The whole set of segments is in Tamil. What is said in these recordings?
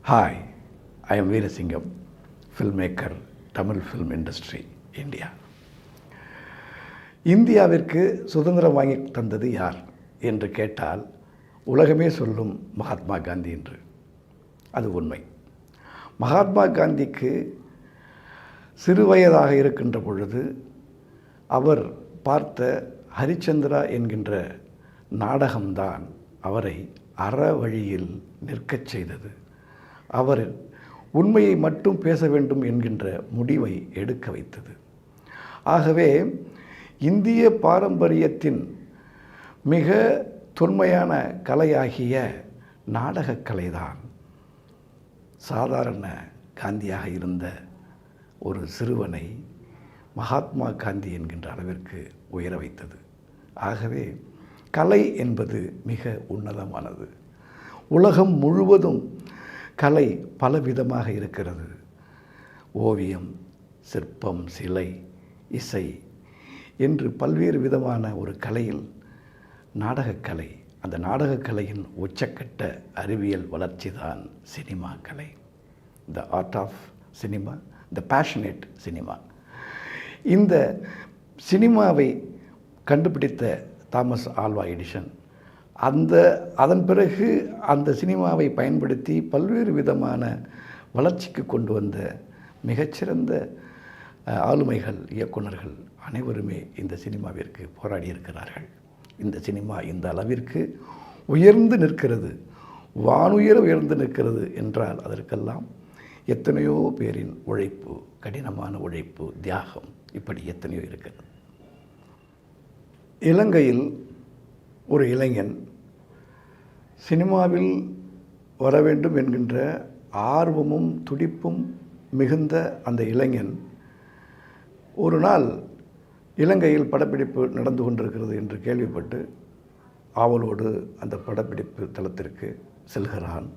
Hi, I am Veerasingam, filmmaker, Tamil film industry, India. இந்தியாவிற்கு சுதந்திரம் வாங்கி தந்தது யார் என்று கேட்டால் உலகமே சொல்லும் மகாத்மா காந்தி என்று. அது உண்மை. மகாத்மா காந்திக்கு சிறுவயதாக இருக்கின்ற பொழுது அவர் பார்த்த ஹரிச்சந்திரா என்கின்ற நாடகம்தான் அவரை அற வழியில் நிற்கச் செய்தது. அவர் உண்மையை மட்டும் பேச வேண்டும் என்கின்ற முடிவை எடுக்க வைத்தது. ஆகவே இந்திய பாரம்பரியத்தின் மிக தொன்மையான கலையாகிய நாடகக்கலைதான் சாதாரண காந்தியாக இருந்த ஒரு சிறுவனை மகாத்மா காந்தி என்கின்ற அளவிற்கு உயர வைத்தது. ஆகவே கலை என்பது மிக உன்னதமானது. உலகம் முழுவதும் கலை பலவிதமாக இருக்கிறது. ஓவியம், சிற்பம், சிலை, இசை என்று பல்வேறு விதமான ஒரு கலையில் நாடகக்கலை, அந்த நாடகக்கலையின் உச்சக்கட்ட அறிவியல் வளர்ச்சி தான் சினிமா கலை. The art of cinema, the passionate cinema. இந்த சினிமாவை கண்டுபிடித்த தாமஸ் ஆல்வா எடிசன் அதன் பிறகு அந்த சினிமாவை பயன்படுத்தி பல்வேறு விதமான வளர்ச்சிக்கு கொண்டு வந்த மிகச்சிறந்த ஆளுமைகள், இயக்குனர்கள் அனைவருமே இந்த சினிமாவிற்கு போராடி இருக்கிறார்கள். இந்த சினிமா இந்த அளவிற்கு உயர்ந்து நிற்கிறது, வானுயர உயர்ந்து நிற்கிறது என்றால் அதற்கெல்லாம் எத்தனையோ பேரின் உழைப்பு, கடினமான உழைப்பு, தியாகம், இப்படி எத்தனையோ இருக்கிறது. இலங்கையில் ஒரு இளைஞன் சினிமாவில் வர வேண்டும் என்கின்ற ஆர்வமும் துடிப்பும் மிகுந்த அந்த இளைஞன் ஒரு நாள் இலங்கையில் படப்பிடிப்பு நடந்து கொண்டிருக்கிறது என்று கேள்விப்பட்டு ஆவலோடு அந்த படப்பிடிப்பு தளத்திற்கு செல்கிறான்.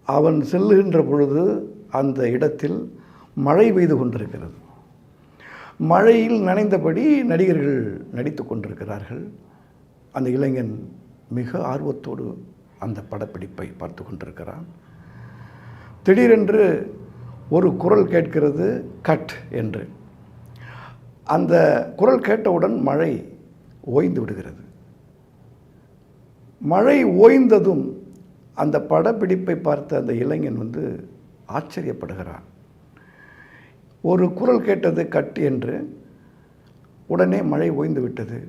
அவன் செல்லுகின்ற பொழுது அந்த இடத்தில் மழை பெய்து கொண்டிருக்கிறது. மழையில் நனைந்தபடி நடிகர்கள் நடித்து கொண்டிருக்கிறார்கள். அந்த இளைஞன் மிக ஆர்வத்தோடு அந்த படப்பிடிப்பை பார்த்து கொண்டிருக்கிறான். திடீரென்று ஒரு குரல் கேட்கிறது, கட் என்று. அந்த குரல் கேட்டவுடன் மழை ஓய்ந்து விடுகிறது. மழை ஓய்ந்ததும் அந்த படப்பிடிப்பை பார்த்த அந்த இளைஞன் ஆச்சரியப்படுகிறான். ஒரு குரல் கேட்டது, கட் என்று. உடனே மழை ஓய்ந்து விட்டது.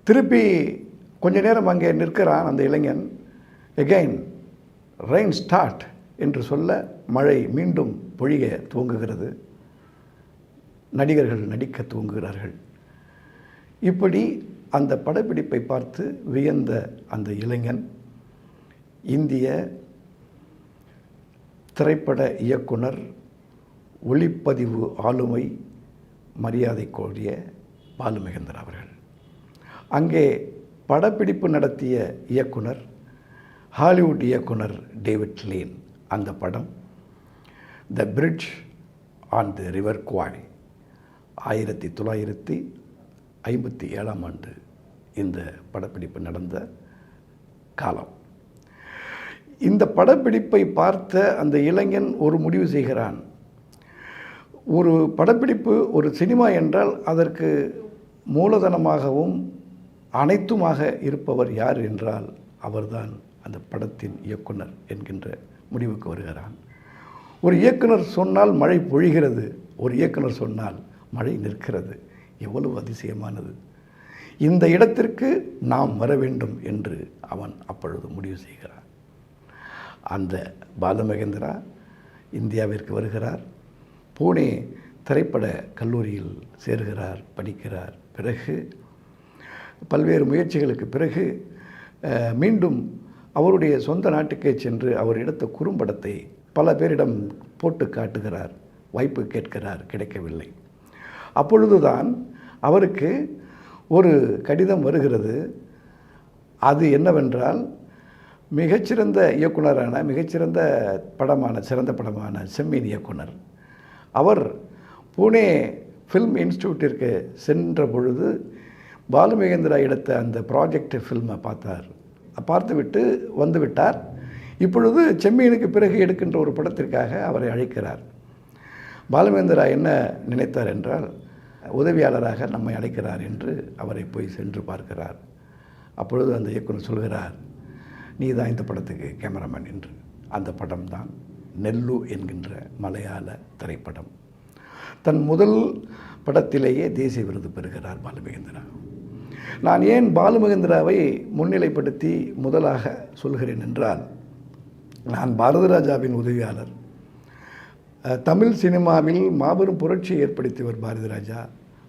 திருப்பி கொஞ்ச நேரம் அங்கே நிற்கிறான் அந்த இளைஞன். எகைன் ரெயின் ஸ்டார்ட் என்று சொல்ல மழை மீண்டும் பொழிய துவங்குகிறது. நடிகர்கள் நடிக்க துவங்குகிறார்கள். இப்படி அந்த படப்பிடிப்பை பார்த்து வியந்த அந்த இளைஞன் இந்திய திரைப்பட இயக்குனர், ஒளிப்பதிவு ஆளுமை, மரியாதைக்குரிய பாலுமகேந்திரா அவர்கள். அங்கே படப்பிடிப்பு நடத்திய இயக்குனர் ஹாலிவுட் இயக்குனர் டேவிட் லீன். அந்த படம் the bridge on the river Kwai, 1957 இந்த படப்பிடிப்பு நடந்த காலம். இந்த படப்பிடிப்பை பார்த்த அந்த இளைஞன் ஒரு முடிவு செய்கிறான். ஒரு படப்பிடிப்பு, ஒரு சினிமா என்றால் அதற்கு மூலதனமாகவும் அனைத்துமாக இருப்பவர் யார் என்றால் அவர்தான் அந்த படத்தின் இயக்குனர் என்கின்ற முடிவுக்கு வருகிறான். ஒரு இயக்குனர் சொன்னால் மழை பொழிகிறது, ஒரு இயக்குனர் சொன்னால் மழை நிற்கிறது. எவ்வளவு அதிசயமானது! இந்த இடத்திற்கு நாம் வர வேண்டும் என்று அவன் அப்பொழுது முடிவு செய்கிறான். அந்த பாலுமகேந்திரா இந்தியாவிற்கு வருகிறார். புனே திரைப்பட கல்லூரியில் சேர்கிறார், படிக்கிறார். பிறகு பல்வேறு முயற்சிகளுக்கு பிறகு மீண்டும் அவருடைய சொந்த நாட்டுக்கே சென்று அவர் எடுத்த குறும்படத்தை பல பேரிடம் போட்டு காட்டுகிறார். வாய்ப்பு கேட்கிறார், கிடைக்கவில்லை. அப்பொழுதுதான் அவருக்கு ஒரு கடிதம் வருகிறது. அது என்னவென்றால், மிகச்சிறந்த இயக்குனரான, மிகச்சிறந்த படமான, சிறந்த படமான செம்மீன் இயக்குனர் அவர் புனே ஃபில்ம் இன்ஸ்டியூட்டிற்கு சென்ற பொழுது பாலுமகேந்திரா எடுத்த அந்த ப்ராஜெக்ட் ஃபில்மை பார்த்தார். பார்த்துவிட்டு வந்துவிட்டார். இப்பொழுது செம்மீனுக்கு பிறகு எடுக்கின்ற ஒரு படத்திற்காக அவரை அழைக்கிறார். பாலுமகேந்திரா என்ன நினைத்தார் என்றால், உதவியாளராக நம்மை அழைக்கிறார் என்று அவரை போய் சென்று பார்க்கிறார். அப்பொழுது அந்த இயக்குனர் சொல்கிறார், நீ தான் இந்த படத்துக்கு கேமராமேன் என்று. அந்த படம் தான் நெல்லு என்கின்ற மலையாள திரைப்படம். தன் முதல் படத்திலேயே தேசிய விருது பெறுகிறார் பாலுமகேந்திரா. நான் ஏன் பாலுமகேந்திராவை முன்னிலைப்படுத்தி முதலாக சொல்கிறேன் என்றால், நான் பாரதிராஜாவின் உதவியாளர். தமிழ் சினிமாவில் மாபெரும் புரட்சியை ஏற்படுத்தியவர் பாரதிராஜா.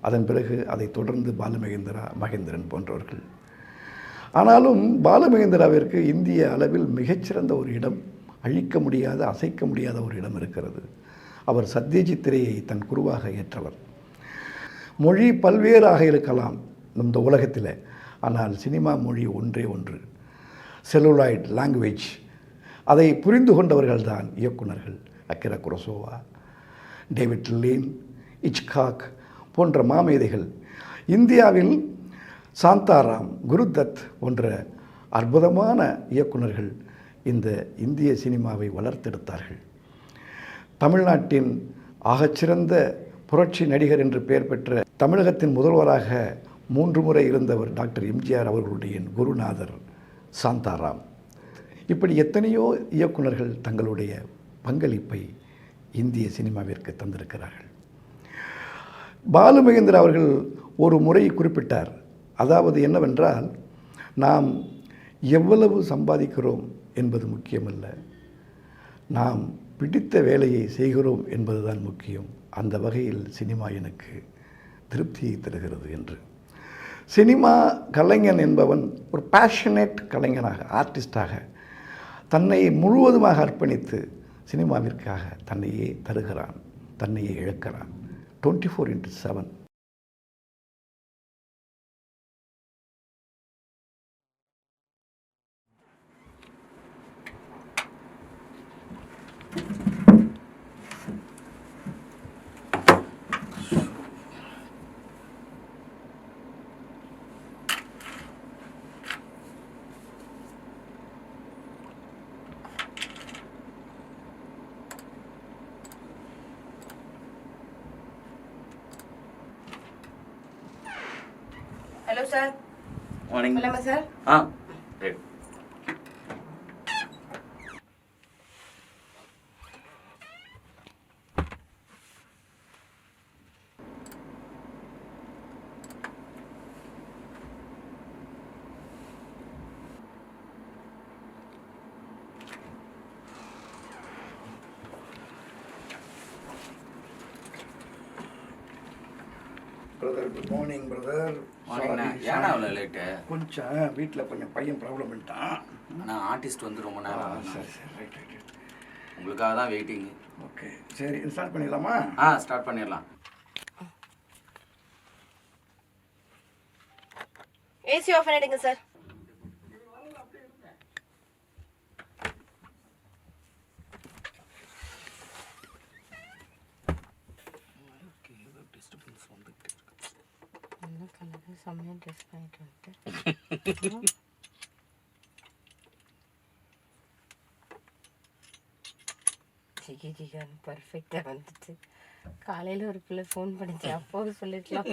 அதன் பிறகு அதை தொடர்ந்து பாலுமகேந்திரா, மகேந்திரன் போன்றவர்கள். ஆனாலும் பாலுமகேந்திராவிற்கு இந்திய அளவில் மிகச்சிறந்த ஒரு இடம், அழிக்க முடியாத, அசைக்க முடியாத ஒரு இடம் இருக்கிறது. அவர் சத்யஜித் ரேயை தன் குருவாக ஏற்றவர். மொழி பல்வேறாக இருக்கலாம் இந்த உலகத்தில், ஆனால் சினிமா மொழி ஒன்றே ஒன்று, செல்லுலாய்ட் லாங்குவேஜ். அதை புரிந்து கொண்டவர்கள் தான் இயக்குனர்கள். அக்கிரா குரோசோவா, டேவிட் லீன், இச்காக் போன்ற மாமேதைகள். இந்தியாவில் சாந்தாராம், குருதத் போன்ற அற்புதமான இயக்குனர்கள் இந்த இந்திய சினிமாவை வளர்த்தெடுத்தார்கள். தமிழ்நாட்டின் ஆகச்சிறந்த புரட்சி நடிகர் என்று பெயர் பெற்ற தமிழகத்தின் முதல்வராக 3 முறை இருந்தவர் டாக்டர் எம்ஜிஆர் அவர்களுடைய குருநாதர் சாந்தாராம். இப்படி எத்தனையோ இயக்குனர்கள் தங்களுடைய பங்களிப்பை இந்திய சினிமாவிற்கு தந்திருக்கிறார்கள். பாலுமகேந்திரா அவர்கள் ஒரு முறை குறிப்பிட்டார். அதாவது என்னவென்றால், நாம் எவ்வளவு சம்பாதிக்கிறோம் என்பது முக்கியமல்ல, நாம் பிடித்த வேலையை செய்கிறோம் என்பதுதான் முக்கியம். அந்த வகையில் சினிமா எனக்கு திருப்தியை தருகிறது என்று. சினிமா கலைஞன் என்பவன் ஒரு பேஷனேட் கலைஞனாக, ஆர்டிஸ்டாக தன்னை முழுவதுமாக அர்ப்பணித்து சினிமாவிற்காக தன்னையே தருகிறான், தன்னையே இழக்கிறான். 24/7. Hello, sir. Morning. Hello, sir. Right. Brother, good morning brother. ஏன்னா அவ்வளோ லேட்டு? கொஞ்சம் வீட்டில் கொஞ்சம் பையன் ப்ராப்ளம் பண்ணிட்டான். ஆனால் ஆர்டிஸ்ட் வந்து ரொம்ப நேரம். சரி சரி, ரைட் ரைட் ரைட். உங்களுக்காக தான் வெயிட்டிங். ஓகே, சரி ஸ்டார்ட் பண்ணிடலாமா? ஸ்டார்ட் பண்ணிடலாம். ஏசி ஆஃப் பண்ணிடுங்க சார். செம்மையாக ட்ரெஸ் பண்ணிட்டு வந்துட்டு ஜிகன் பர்ஃபெக்டாக வந்துச்சு. காலையில் ஒரு பிள்ளை ஃபோன் பண்ணிச்சு, அப்போது சொல்லிருக்கலாம்.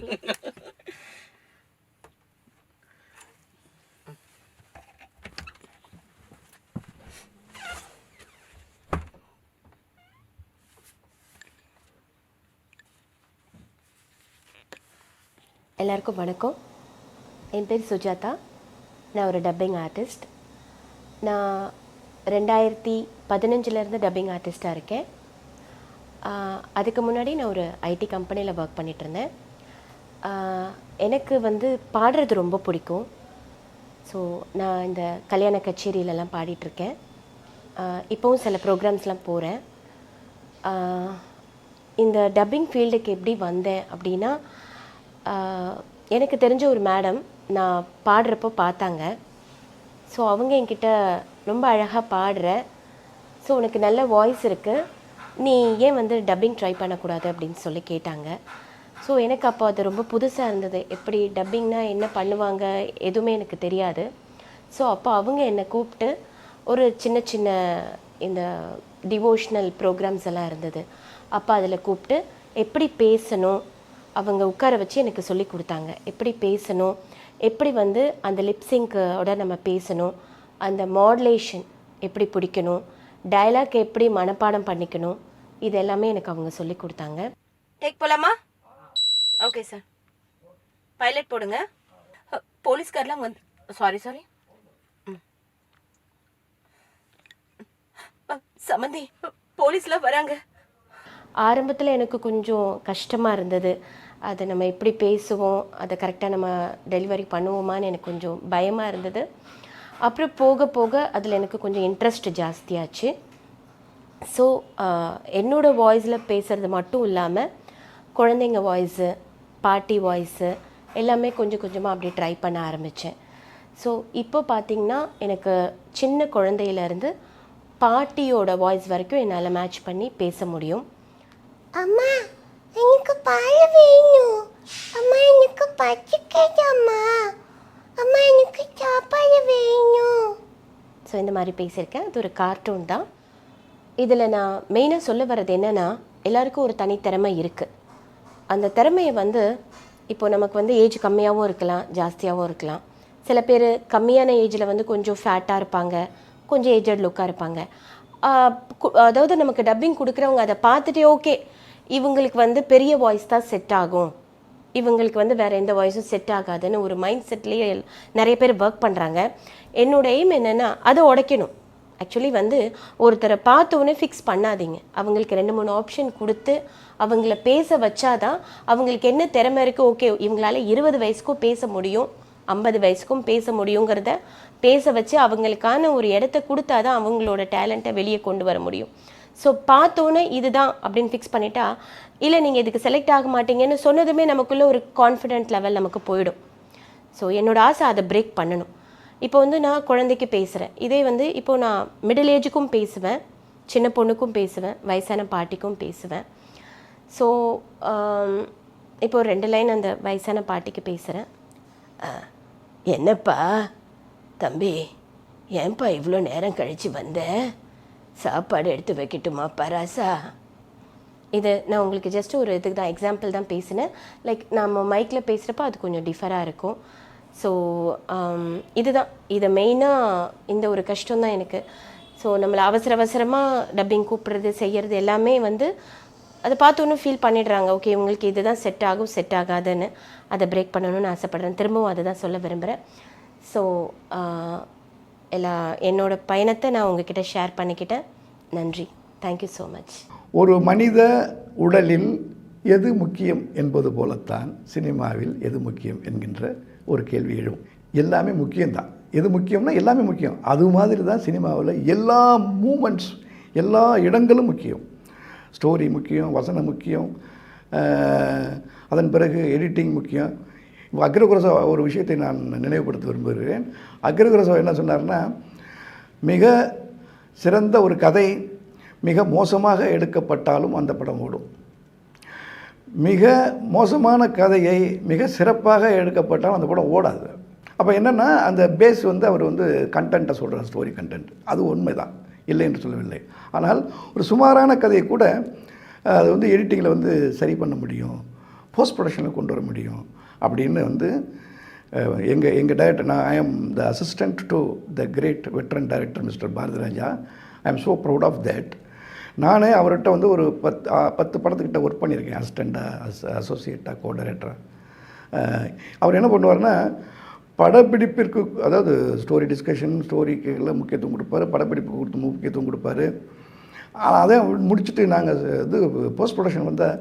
எல்லாருக்கும் வணக்கம். என் பேர் சுஜாதா. நான் ஒரு டப்பிங் ஆர்டிஸ்ட். நான் 2015 டப்பிங் ஆர்டிஸ்ட்டாக இருக்கேன். அதுக்கு முன்னாடி நான் ஒரு ஐடி கம்பெனியில் ஒர்க் பண்ணிகிட்ருந்தேன். எனக்கு வந்து பாடுறது ரொம்ப பிடிக்கும். ஸோ நான் இந்த கல்யாண கச்சேரியிலலாம் பாடிட்டுருக்கேன். இப்போவும் சில ப்ரோக்ராம்ஸ்லாம் போகிறேன். இந்த டப்பிங் ஃபீல்டுக்கு எப்படி வந்தேன் அப்படின்னா, எனக்கு தெரிஞ்ச ஒரு மேடம் நான் பாடுறப்போ பார்த்தாங்க. ஸோ அவங்க என்கிட்ட ரொம்ப அழகாக பாடுற, ஸோ உனக்கு நல்ல வாய்ஸ் இருக்குது, நீ ஏன் வந்து டப்பிங் ட்ரை பண்ணக்கூடாது அப்படின்னு சொல்லி கேட்டாங்க. ஸோ எனக்கு அப்போ அது ரொம்ப புதுசாக இருந்தது. எப்படி டப்பிங்னா என்ன பண்ணுவாங்க எதுவுமே எனக்கு தெரியாது. ஸோ அப்போ அவங்க என்னை கூப்பிட்டு ஒரு சின்ன சின்ன இந்த டிவோஷ்னல் ப்ரோக்ராம்ஸ் எல்லாம் இருந்தது. அப்போ அதில் கூப்பிட்டு எப்படி பேசணும் அவங்க உட்கார வச்சு எனக்கு சொல்லி கொடுத்தாங்க. எப்படி பேசணும், எப்படி வந்து அந்த லிப்ஸிங்கோட நம்ம பேசணும், அந்த மாடுலேஷன் எப்படி பிடிக்கணும், டயலாக் எப்படி மனப்பாடம் பண்ணிக்கணும், இது எல்லாமே எனக்கு அவங்க சொல்லி கொடுத்தாங்க. டேக் போலாமா? Okay sir. பைலட் போடுங்க. போலீஸ்காரெலாம் வந்து சாரி சமந்தி, போலீஸ்லாம் வராங்க. ஆரம்பத்தில் எனக்கு கொஞ்சம் கஷ்டமாக இருந்தது. அதை நம்ம எப்படி பேசுவோம், அதை கரெக்டாக நம்ம டெலிவரி பண்ணுவோமான்னு எனக்கு கொஞ்சம் பயமாக இருந்தது. அப்புறம் போக போக அதில் எனக்கு கொஞ்சம் இன்ட்ரெஸ்ட் ஜாஸ்தியாச்சு. ஸோ என்னோடய வாய்ஸில் பேசுகிறது மட்டும் இல்லாமல் குழந்தைங்க வாய்ஸு, பாட்டி வாய்ஸு எல்லாமே கொஞ்சம் கொஞ்சமாக அப்படி ட்ரை பண்ண ஆரம்பித்தேன். ஸோ இப்போ பார்த்திங்கன்னா எனக்கு சின்ன குழந்தையிலேருந்து பாட்டியோட வாய்ஸ் வரைக்கும் என்னால் மேட்ச் பண்ணி பேச முடியும். அம்மா எனக்கு பால் வேணும், அம்மா எனக்கு பச்சிக்கம்மா, அம்மா எனக்கு சாப்பாடு வேணும். ஸோ இந்த மாதிரி பேசியிருக்கேன். அது ஒரு கார்ட்டூன் தான். இதில் நான் மெயினாக சொல்ல வர்றது என்னென்னா, எல்லாருக்கும் ஒரு தனித்திறமை இருக்குது. அந்த திறமையை வந்து இப்போ நமக்கு வந்து ஏஜ் கம்மியாகவும் இருக்கலாம், ஜாஸ்தியாகவும் இருக்கலாம். சில பேர் கம்மியான ஏஜில் வந்து கொஞ்சம் ஃபேட்டாக இருப்பாங்க, கொஞ்சம் ஏஜட் லுக்காக இருப்பாங்க. அதாவது நமக்கு டப்பிங் கொடுக்குறவங்க அதை பார்த்துட்டே ஓகே இவங்களுக்கு வந்து பெரிய வாய்ஸ் தான் செட் ஆகும், இவங்களுக்கு வந்து வேறு எந்த வாய்ஸும் செட் ஆகாதுன்னு ஒரு மைண்ட் செட்லேயே நிறைய பேர் ஒர்க் பண்ணுறாங்க. என்னோட எய்ம் என்னென்னா அதை உடைக்கணும். ஆக்சுவலி வந்து ஒருத்தரை பார்த்தோன்னே ஃபிக்ஸ் பண்ணாதீங்க. அவங்களுக்கு 2-3 ஆப்ஷன் கொடுத்து அவங்கள பேச வச்சாதான் அவங்களுக்கு என்ன திறமை இருக்குது, ஓகே இவங்களால 20 வயசுக்கும் பேச முடியும், 50 வயசுக்கும் பேச முடியுங்கிறத பேச வச்சு அவங்களுக்கான ஒரு இடத்த கொடுத்தா தான் அவங்களோட டேலண்ட்டை வெளியே கொண்டு வர முடியும். ஸோ பார்த்தோன்னே இதுதான் அப்படின்னு ஃபிக்ஸ் பண்ணிட்டா, இல்லை நீங்கள் இதுக்கு செலக்ட் ஆக மாட்டீங்கன்னு சொன்னதுமே நமக்குள்ளே ஒரு கான்ஃபிடென்ட் லெவல் நமக்கு போயிடும். ஸோ என்னோடய ஆசை அதை பிரேக் பண்ணணும். இப்போ வந்து நான் குழந்தைக்கு பேசுகிறேன், இதே வந்து இப்போது நான் மிடில் ஏஜுக்கும் பேசுவேன், சின்ன பொண்ணுக்கும் பேசுவேன், வயசான பாட்டிக்கும் பேசுவேன். ஸோ இப்போது 2 லைன் அந்த வயசான பாட்டிக்கு பேசுகிறேன். என்னப்பா தம்பி, ஏன்பா இவ்வளோ நேரம் கழித்து வந்த, சாப்பாடு எடுத்து வைக்கட்டுமா பராசா? இது நான் உங்களுக்கு ஜஸ்ட் ஒரு இதுக்கு தான் எக்ஸாம்பிள் தான் பேசினேன். லைக் நம்ம மைக்கில் பேசுகிறப்ப அது கொஞ்சம் டிஃபராக இருக்கும். ஸோ இதுதான், இதை மெயினாக இந்த ஒரு கஷ்டம் தான் எனக்கு. ஸோ நம்மளை அவசரமாக டப்பிங் கூப்பிட்றது செய்கிறது எல்லாமே வந்து அதை பார்த்தோன்னு ஃபீல் பண்ணிடுறாங்க, ஓகே இவங்களுக்கு இது தான் செட் ஆகும் செட் ஆகாதுன்னு. அதை பிரேக் பண்ணணும்னு ஆசைப்பட்றேன். திரும்பவும் அதை தான் சொல்ல விரும்புகிறேன். ஸோ என்னோடய பயணத்தை நான் உங்ககிட்ட ஷேர் பண்ணிக்கிட்டேன். நன்றி, தேங்க்யூ ஸோ மச். ஒரு மனித உடலில் எது முக்கியம் என்பது போலத்தான் சினிமாவில் எது முக்கியம் என்கின்ற ஒரு கேள்வி எழும். எல்லாமே முக்கியம்தான். எது முக்கியம்னா எல்லாமே முக்கியம். அது மாதிரி தான் சினிமாவில் எல்லா மூமெண்ட்ஸ், எல்லா இடங்களும் முக்கியம். ஸ்டோரி முக்கியம், வசனம் முக்கியம், அதன் பிறகு எடிட்டிங் முக்கியம். இப்போ அக்ரகுரசா ஒரு விஷயத்தை நான் நினைவுபடுத்த விரும்புகிறேன். அக்ரகுரசா என்ன சொன்னார்னா, மிக சிறந்த ஒரு கதை மிக மோசமாக எடுக்கப்பட்டாலும் அந்த படம் ஓடும், மிக மோசமான கதையை மிக சிறப்பாக எடுக்கப்பட்டாலும் அந்த படம் ஓடாது. அப்போ என்னென்னா அந்த பேஸ் வந்து அவர் வந்து கண்டென்ட்டை சொல்கிறார், ஸ்டோரி கண்டென்ட். அது உண்மைதான், இல்லை என்று சொல்லவில்லை. ஆனால் ஒரு சுமாரான கதையை கூட அது வந்து எடிட்டிங்கில் வந்து சரி பண்ண முடியும், போஸ்ட் ப்ரொடக்ஷனில் கொண்டு வர முடியும் அப்படின்னு வந்து எங்கள் டைரக்டர், நான் I am the assistant to the great veteran director mister Bharathiraja. I am so proud of that. நானே அவர்கிட்ட வந்து ஒரு 10 படத்துக்கிட்ட ஒர்க் பண்ணியிருக்கேன், அசிஸ்டண்ட்டாக, அசோசியேட்டாக, கோ டைரக்டராக. அவர் என்ன பண்ணுவார்னா, படப்பிடிப்பிற்கு, அதாவது ஸ்டோரி டிஸ்கஷன், ஸ்டோரிக்கெல்லாம் முக்கியத்துவம் கொடுப்பாரு, படப்பிடிப்புக்கு கொடுத்து முக்கியத்துவம் கொடுப்பாரு. அதே முடிச்சுட்டு நாங்கள் இது போஸ்ட் ப்ரொடக்ஷன் வந்தால்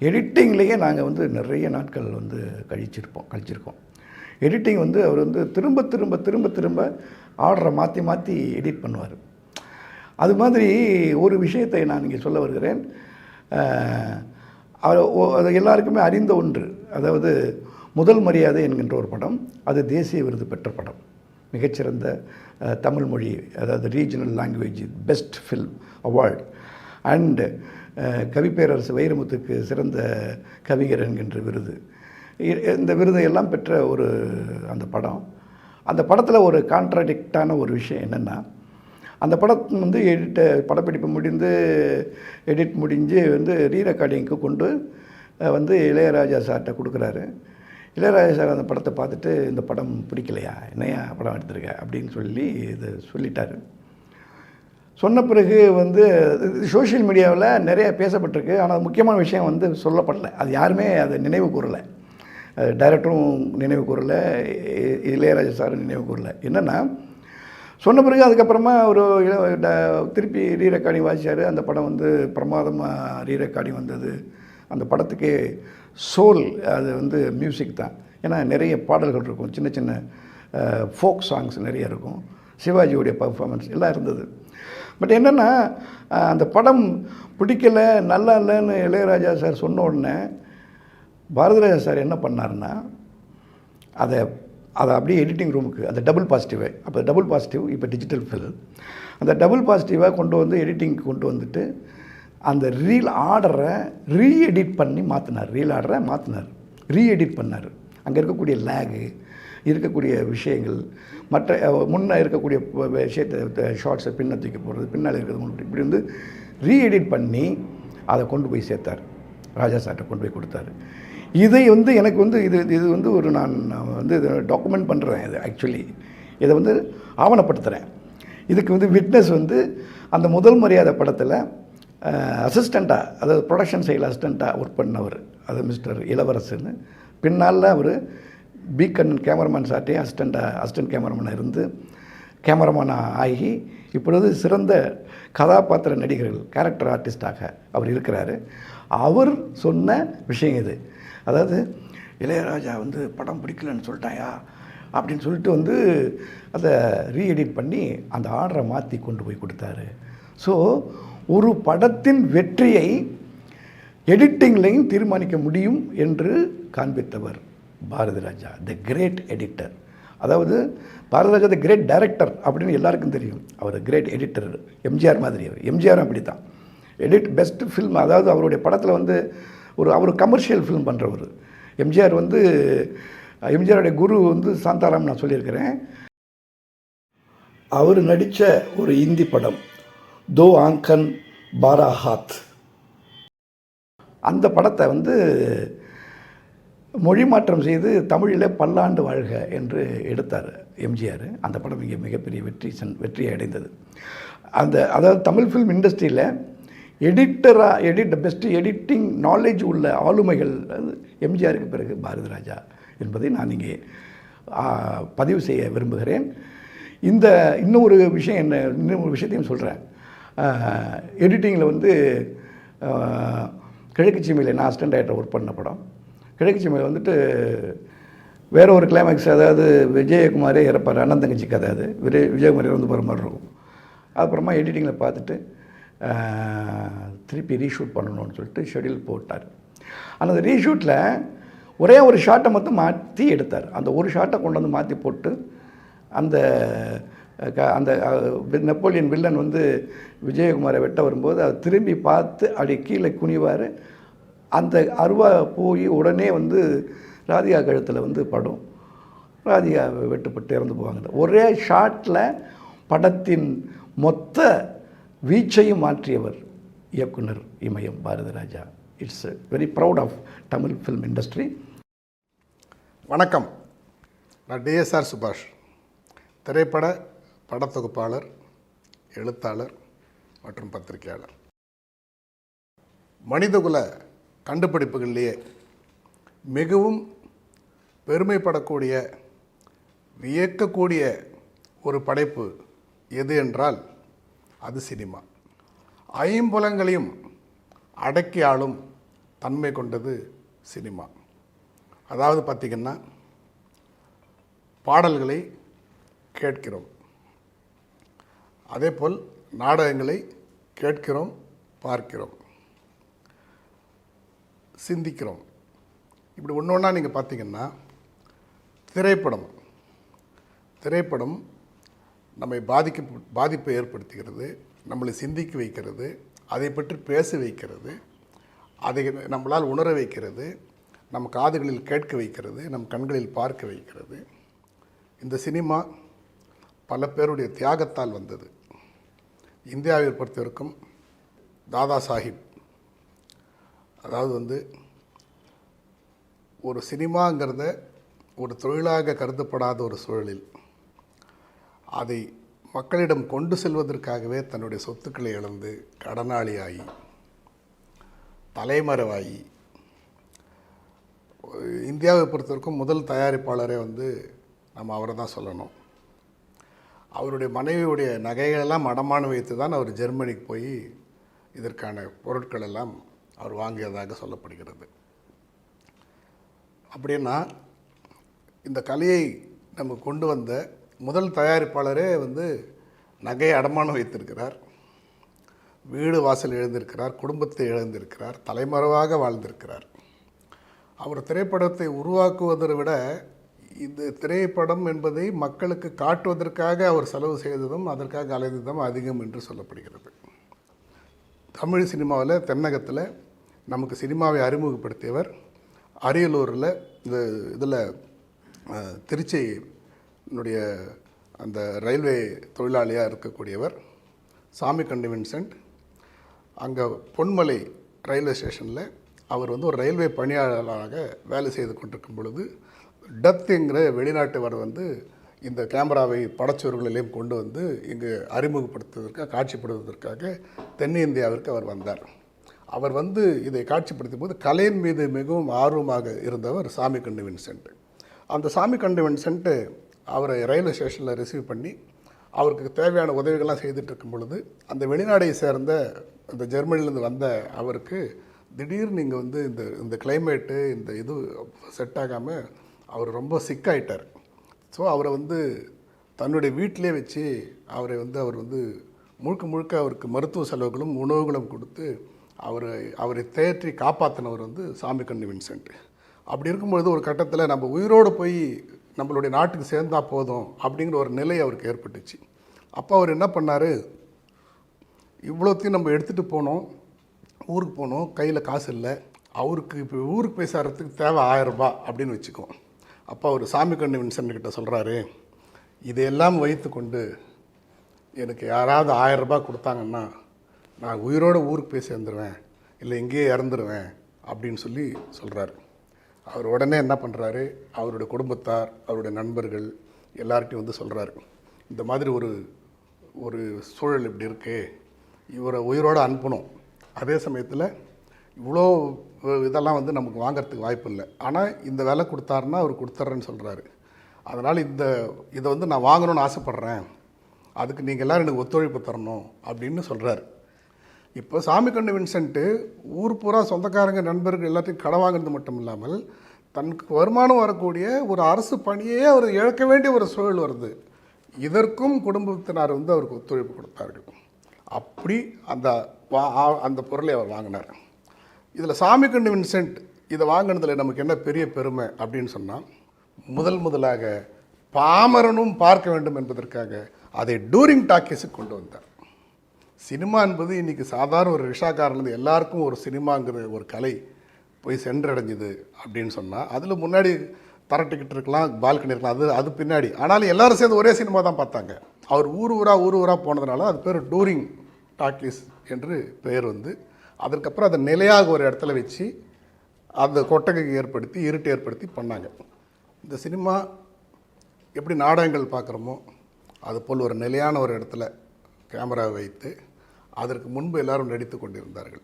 எடிட்டிங்லேயே நாங்கள் வந்து நிறைய நாட்கள் வந்து கழிச்சிருக்கோம். எடிட்டிங் வந்து அவர் வந்து திரும்ப திரும்ப திரும்ப திரும்ப ஆர்டரை மாற்றி மாற்றி எடிட் பண்ணுவார். அது மாதிரி ஒரு விஷயத்தை நான் இங்கே சொல்ல வருகிறேன். அது எல்லாருக்குமே அறிந்த ஒன்று. அதாவது முதல் மரியாதை என்கின்ற ஒரு படம், அது தேசிய விருது பெற்ற படம். மிகச்சிறந்த தமிழ் மொழி, அதாவது regional language best film award. And கவிப்பேரரசு வைரமுத்துக்கு சிறந்த கவிஞர் என்கின்ற விருது. இந்த விருதை எல்லாம் பெற்ற அந்த படம். அந்த படத்தில் ஒரு கான்ட்ராடிக்டான ஒரு விஷயம் என்னென்னா, அந்த படம் வந்து படப்பிடிப்பு முடிந்து எடிட் முடிஞ்சு வந்து ரீரெக்கார்டிங்க்கு கொண்டு வந்து இளையராஜா சார்கிட்ட கொடுக்குறாரு. இளையராஜா சார் அந்த படத்தை பார்த்துட்டு இந்த படம் பிடிக்கலையா, என்னையா படம் எடுத்திருக்க அப்படின்னு சொல்லி இது சொல்லிட்டார். சொன்ன பிறகு வந்து சோஷியல் மீடியாவில் நிறைய பேசப்பட்டிருக்கு. ஆனால் முக்கியமான விஷயம் வந்து சொல்லப்படலை. அது யாருமே அதை நினைவு கூறலை. டைரக்டரும் நினைவு கூறலை, இளையராஜா சாரும் நினைவு கூறலை. என்னென்னா சொன்ன பிறகு அதுக்கப்புறமா ஒரு திருப்பி ரீரெக்கார்டிங் வாசிச்சார். அந்த படம் வந்து பிரமாதமாக ரீரெக்கார்டிங் வந்தது. அந்த படத்துக்கே சோல் அது வந்து மியூசிக் தான். ஏன்னா நிறைய பாடல்கள் இருக்கும், சின்ன சின்ன ஃபோக் சாங்ஸ் நிறைய இருக்கும், சிவாஜியோடைய பர்ஃபார்மன்ஸ் எல்லாம் இருந்தது. பட் என்னென்னா அந்த படம் பிடிக்கலை, நல்லா இல்லைன்னு இளையராஜா சார் சொன்ன உடனே பாரதிராஜா சார் என்ன பண்ணார்னா அதை அப்படியே எடிட்டிங் ரூமுக்கு அந்த டபுள் பாசிட்டிவை, அப்போ டபுள் பாசிட்டிவ் இப்போ டிஜிட்டல் ஃபில், அந்த டபுள் பாசிட்டிவாக கொண்டு வந்து எடிட்டிங்க்கு கொண்டு வந்துட்டு அந்த ரீல் ஆர்டரை ரீஎடிட் பண்ணி மாற்றினார். ரீல் ஆர்டரை மாற்றினார், ரீஎடிட் பண்ணார். அங்கே இருக்கக்கூடிய லேகு, இருக்கக்கூடிய விஷயங்கள், மற்ற முன்னே இருக்கக்கூடிய விஷயத்தை ஷார்ட்ஸை பின்ன தூக்கி போடுறது, பின்னால் இருக்கிறது, இப்படி வந்து ரீஎடிட் பண்ணி அதை கொண்டு போய் சேர்த்தார். ராஜா சார்கிட்ட கொண்டு போய் கொடுத்தாரு. இதை வந்து எனக்கு வந்து இது வந்து ஒரு நான் வந்து இதை டாக்குமெண்ட் பண்ணுறேன். இது ஆக்சுவலி இதை வந்து ஆவணப்படுத்துகிறேன். இதுக்கு வந்து விட்னஸ் வந்து அந்த முதல் மரியாதை படத்தில் அசிஸ்டண்ட்டாக, அதாவது ப்ரொடக்ஷன் சைடில் அசிஸ்டண்ட்டாக ஒர்க் பண்ணவர், அது மிஸ்டர் இளவரசன்னு. பின்னால் அவர் பீக்கன் கேமராமேன் சார்ட்டையும் அசிஸ்டன்ட் கேமராமேனாக இருந்து கேமராமேனாக ஆகி இப்பொழுது சிறந்த கதாபாத்திர நடிகர்கள், கேரக்டர் ஆர்டிஸ்டாக அவர் இருக்கிறாரு. அவர் சொன்ன விஷயம் இது. அதாவது இளையராஜா வந்து படம் பிடிக்கலன்னு சொல்லிட்டாயா அப்படின்னு சொல்லிட்டு வந்து அதை ரீஎடிட் பண்ணி அந்த ஆர்டரை மாற்றி கொண்டு போய் கொடுத்தாரு. ஸோ ஒரு படத்தின் வெற்றியை எடிட்டிங்லையும் தீர்மானிக்க முடியும் என்று காண்பித்தவர் பாரதிராஜா, த கிரேட் எடிட்டர். அதாவது பாரதிராஜா த கிரேட் டைரக்டர் அப்படின்னு எல்லாருக்கும் தெரியும். அவர் கிரேட் எடிட்டர், எம்ஜிஆர் மாதிரி. அவர் எம்ஜிஆரும் அப்படி தான். பெஸ்ட் ஃபில்ம், அதாவது அவருடைய படத்தில் வந்து அவர் கமர்ஷியல் ஃபில்ம் பண்ணுறவர். எம்ஜிஆர் வந்து எம்ஜிஆருடைய குரு வந்து சாந்தாராம், நான் சொல்லியிருக்கிறேன். அவர் நடித்த ஒரு இந்தி படம் தோ ஆங்கன் பாரா ஹாத், அந்த படத்தை வந்து மொழி மாற்றம் செய்து தமிழில் பல்லாண்டு வாழ்க என்று எடுத்தார் எம்ஜிஆர். அந்த படம் இங்கே மிகப்பெரிய வெற்றியை அடைந்தது. அதாவது தமிழ் ஃபில்ம் இண்டஸ்ட்ரியில் பெஸ்ட் எடிட்டிங் நாலேஜ் உள்ள ஆளுமைகள் எம்ஜிஆருக்கு பிறகு பாரதிராஜா என்பதை நான் இங்கே பதிவு செய்ய விரும்புகிறேன். இன்னொரு விஷயம் இன்னொரு விஷயத்தையும் சொல்கிறேன். எடிட்டிங்கில் வந்து கிழக்கு சீமையில் நான் அசிஸ்டன்ட் டைரக்டர் ஒர்க் பண்ண படம். கிழக்கு சீமையில் வந்துட்டு வேற ஒரு கிளைமேக்ஸ், அதாவது விஜயகுமாரே இறப்பார், அண்ணன் தங்கச்சி கதை. அது விஜயகுமார் இறந்து போகிற மாதிரி இருக்கும். அப்புறமா எடிட்டிங்கில் பார்த்துட்டு திருப்பி ரீஷூட் பண்ணணும்னு சொல்லிட்டு ஷெட்யூல் போட்டார். அந்த ரீஷூட்டில் ஒரே ஒரு ஷாட்டை மட்டும் மாற்றி எடுத்தார். அந்த ஒரு ஷாட்டை கொண்டு வந்து மாற்றி போட்டு அந்த நெப்போலியன் வில்லன் வந்து விஜயகுமாரை வெட்ட வரும்போது அதை திரும்பி பார்த்து அப்படி கீழே குனிவார். அந்த அருவா போய் உடனே வந்து ராதிகா கழுத்தில் வந்து படும். ராதிகா வெட்டுப்பட்டு இறந்து போவாங்க. ஒரே ஷாட்டில் படத்தின் மொத்த வீச்சையும் மாற்றியவர் இயக்குனர் இமயம் Bharathiraja. It's very proud of Tamil film industry. வணக்கம், நான் டிஎஸ்ஆர் சுபாஷ், திரைப்பட படத்தொகுப்பாளர், எழுத்தாளர் மற்றும் பத்திரிகையாளர். மனிதகுல கண்டுபிடிப்புகளிலேயே மிகவும் பெருமைப்படக்கூடிய, வியக்கக்கூடிய ஒரு படைப்பு எது என்றால் அது சினிமா. ஐம்புலங்களையும் அடக்கி ஆளும் தன்மை கொண்டது சினிமா. அதாவது பார்த்திங்கன்னா, பாடல்களை கேட்கிறோம், அதேபோல் நாடகங்களை கேட்கிறோம், பார்க்கிறோம், சிந்திக்கிறோம். இப்படி ஒன்று ஒன்றா நீங்கள் பார்த்திங்கன்னா, திரைப்படம் நம்மை பாதிப்பை ஏற்படுத்துகிறது, நம்மளை சிந்திக்க வைக்கிறது, அதை பற்றி பேச வைக்கிறது, அதை நம்மளால் உணர வைக்கிறது, நம் காதுகளில் கேட்க வைக்கிறது, நம் கண்களில் பார்க்க வைக்கிறது. இந்த சினிமா பல பேருடைய தியாகத்தால் வந்தது. இந்தியாவை பொறுத்தவரைக்கும் தாதா சாஹிப், அதாவது வந்து ஒரு சினிமாங்கிறத ஒரு தொழிலாக கருதப்படாத ஒரு சூழலில் அதை மக்களிடம் கொண்டு செல்வதற்காகவே தன்னுடைய சொத்துக்களை இழந்து கடனாளியாகி தலைமறைவாகி, இந்தியாவை பொறுத்தவரைக்கும் முதல் தயாரிப்பாளரே வந்து நம்ம அவரை தான் சொல்லணும். அவருடைய மனைவியுடைய நகைகளெல்லாம் அடமானம் வைத்து தான் அவர் ஜெர்மனிக்கு போய் இதற்கான பொருட்கள் எல்லாம் அவர் வாங்கியதாக சொல்லப்படுகிறது. அப்படின்னா இந்த கலையை நம்ம கொண்டு வந்த முதல் தயாரிப்பாளரே வந்து நகையை அடமானம் வைத்திருக்கிறார், வீடு வாசல் இழந்திருக்கிறார், குடும்பத்தை இழந்திருக்கிறார், தலைமறைவாக வாழ்ந்திருக்கிறார். அவர் திரைப்படத்தை உருவாக்குவதை விட இந்த திரைப்படம் என்பதை மக்களுக்கு காட்டுவதற்காக அவர் செலவு செய்ததும் அதற்காக அலைந்ததும் அதிகம் என்று சொல்லப்படுகிறது. தமிழ் சினிமாவில் தென்னகத்தில் நமக்கு சினிமாவை அறிமுகப்படுத்தியவர், அரியலூரில் இந்த இதில் திருச்சியினுடைய அந்த ரயில்வே தொழிலாளியாக இருக்கக்கூடியவர் சாமிக்கண்ணு வின்சென்ட். அங்கே பொன்மலை ரயில்வே ஸ்டேஷனில் அவர் வந்து ஒரு ரயில்வே பணியாளராக வேலை செய்து கொண்டிருக்கும் பொழுது டத்துங்கிற வெளிநாட்டவர் வந்து இந்த கேமராவை படச்சுவர்களிலேயும் கொண்டு வந்து இங்கு அறிமுகப்படுத்துவதற்காக, காட்சிப்படுத்துவதற்காக தென்னிந்தியாவிற்கு அவர் வந்தார். அவர் வந்து இதை காட்சிப்படுத்தும் போது கலையின் மீது மிகவும் ஆர்வமாக இருந்தவர் சாமிக்கண்ணு வின்சென்ட். அந்த சாமிக்கண்ணு வின்சென்ட் அவரை ரயில்வே ஸ்டேஷனில் ரிசீவ் பண்ணி அவருக்கு தேவையான உதவிகள்லாம் செய்துட்டு இருக்கும் பொழுது அந்த வெளிநாடை சேர்ந்த அந்த ஜெர்மனிலேருந்து வந்த அவருக்கு திடீர்னு இங்கே வந்து இந்த கிளைமேட்டு இந்த இது செட் ஆகாமல் அவர் ரொம்ப சிக்காயிட்டார். ஸோ அவரை வந்து தன்னுடைய வீட்டிலே வச்சு அவர் வந்து முழுக்க முழுக்க அவருக்கு மருத்துவ செலவுகளும் உணவுகளும் கொடுத்து அவரை தேற்றி காப்பாற்றினவர் வந்து சாமிக்கண்ணு வின்சென்ட். அப்படி இருக்கும்பொழுது ஒரு கட்டத்தில் நம்ம உயிரோடு போய் நம்மளுடைய நாட்டுக்கு சேர்ந்தால் போதும் அப்படிங்கிற ஒரு நிலை அவருக்கு ஏற்பட்டுச்சு. அப்போ அவர் என்ன பண்ணார், இவ்வளோத்தையும் நம்ம எடுத்துகிட்டு போனோம், ஊருக்கு போனோம், கையில் காசு இல்லை, அவருக்கு இப்போ ஊருக்கு போய் சேர்கிறதுக்கு தேவை 1000 ரூபாய் அப்படின்னு வச்சுக்கோம். அப்போ அவர் சாமிக்கண்ணு வின்சென்ட் கிட்ட சொல்கிறாரு, இதையெல்லாம் வைத்து கொண்டு எனக்கு யாராவது 1000 ரூபாய் கொடுத்தாங்கன்னா நான் உயிரோடு ஊருக்கு போய் சேர்ந்துருவேன், இல்லை இங்கேயே இறந்துருவேன் அப்படின்னு சொல்லி சொல்கிறாரு. அவர் உடனே என்ன பண்ணுறாரு, அவருடைய குடும்பத்தார், அவருடைய நண்பர்கள் எல்லார்ட்டையும் வந்து சொல்கிறாரு, இந்த மாதிரி ஒரு சூழல் இப்படி இருக்குது, இவரை உயிரோடு அனுப்பணும், அதே சமயத்தில் இவ்வளோ இதெல்லாம் வந்து நமக்கு வாங்கிறதுக்கு வாய்ப்பு இல்லை, ஆனால் இந்த விலை கொடுத்தாருன்னா அவர் கொடுத்துட்றேன்னு சொல்கிறாரு. அதனால் இதை வந்து நான் வாங்கணும்னு ஆசைப்பட்றேன், அதுக்கு நீங்கள் எல்லோரும் எனக்கு ஒத்துழைப்பு தரணும் அப்படின்னு சொல்கிறாரு. இப்போ சாமிக்கண்ணு வின்சென்ட்டு ஊர் பூரா சொந்தக்காரங்க நண்பர்கள் எல்லாத்தையும் கடன் வாங்குறது மட்டும் இல்லாமல் தனக்கு வருமானம் வரக்கூடிய ஒரு அரசு பணியே அவர் இழக்க வேண்டிய ஒரு சூழல் வருது. இதற்கும் குடும்பத்தினர் வந்து அவருக்கு ஒத்துழைப்பு கொடுத்தார்கள். அப்படி அந்த பொருளை அவர் வாங்கினார். இதில் சாமிக்கண்ணு வின்சென்ட் இதை வாங்கினதில் நமக்கு என்ன பெரிய பெருமை அப்படின்னு சொன்னால், முதலாக பாமரனும் பார்க்க வேண்டும் என்பதற்காக அதை டூரிங் டாக்கீஸுக்கு கொண்டு வந்தார். சினிமா என்பது இன்றைக்கி சாதாரண ஒரு ரிஷாக்காரன்லேருந்து எல்லாருக்கும் ஒரு சினிமாங்கிற ஒரு கலை போய் சென்றடைஞ்சுது அப்படின்னு சொன்னால், அதில் முன்னாடி தர டிக்கெட் இருக்கலாம், பால்கனி இருக்கலாம், அது பின்னாடி. ஆனாலும் எல்லோரும் சேர்ந்து ஒரே சினிமா தான் பார்த்தாங்க. அவர் ஊர் ஊராக போனதுனால அது பேர் டூரிங் டாக்கீஸ் என்று பெயர் வந்து, அதற்கப்புறம் அதை நிலையாக ஒரு இடத்துல வச்சு அந்த கொட்டகை ஏற்படுத்தி இருட்டு ஏற்படுத்தி பண்ணாங்க. இந்த சினிமா எப்படி நாடகங்கள் பார்க்குறோமோ அதுபோல் ஒரு நிலையான ஒரு இடத்துல கேமராவை வைத்து அதற்கு முன்பு எல்லாரும் நடித்து கொண்டிருந்தார்கள்.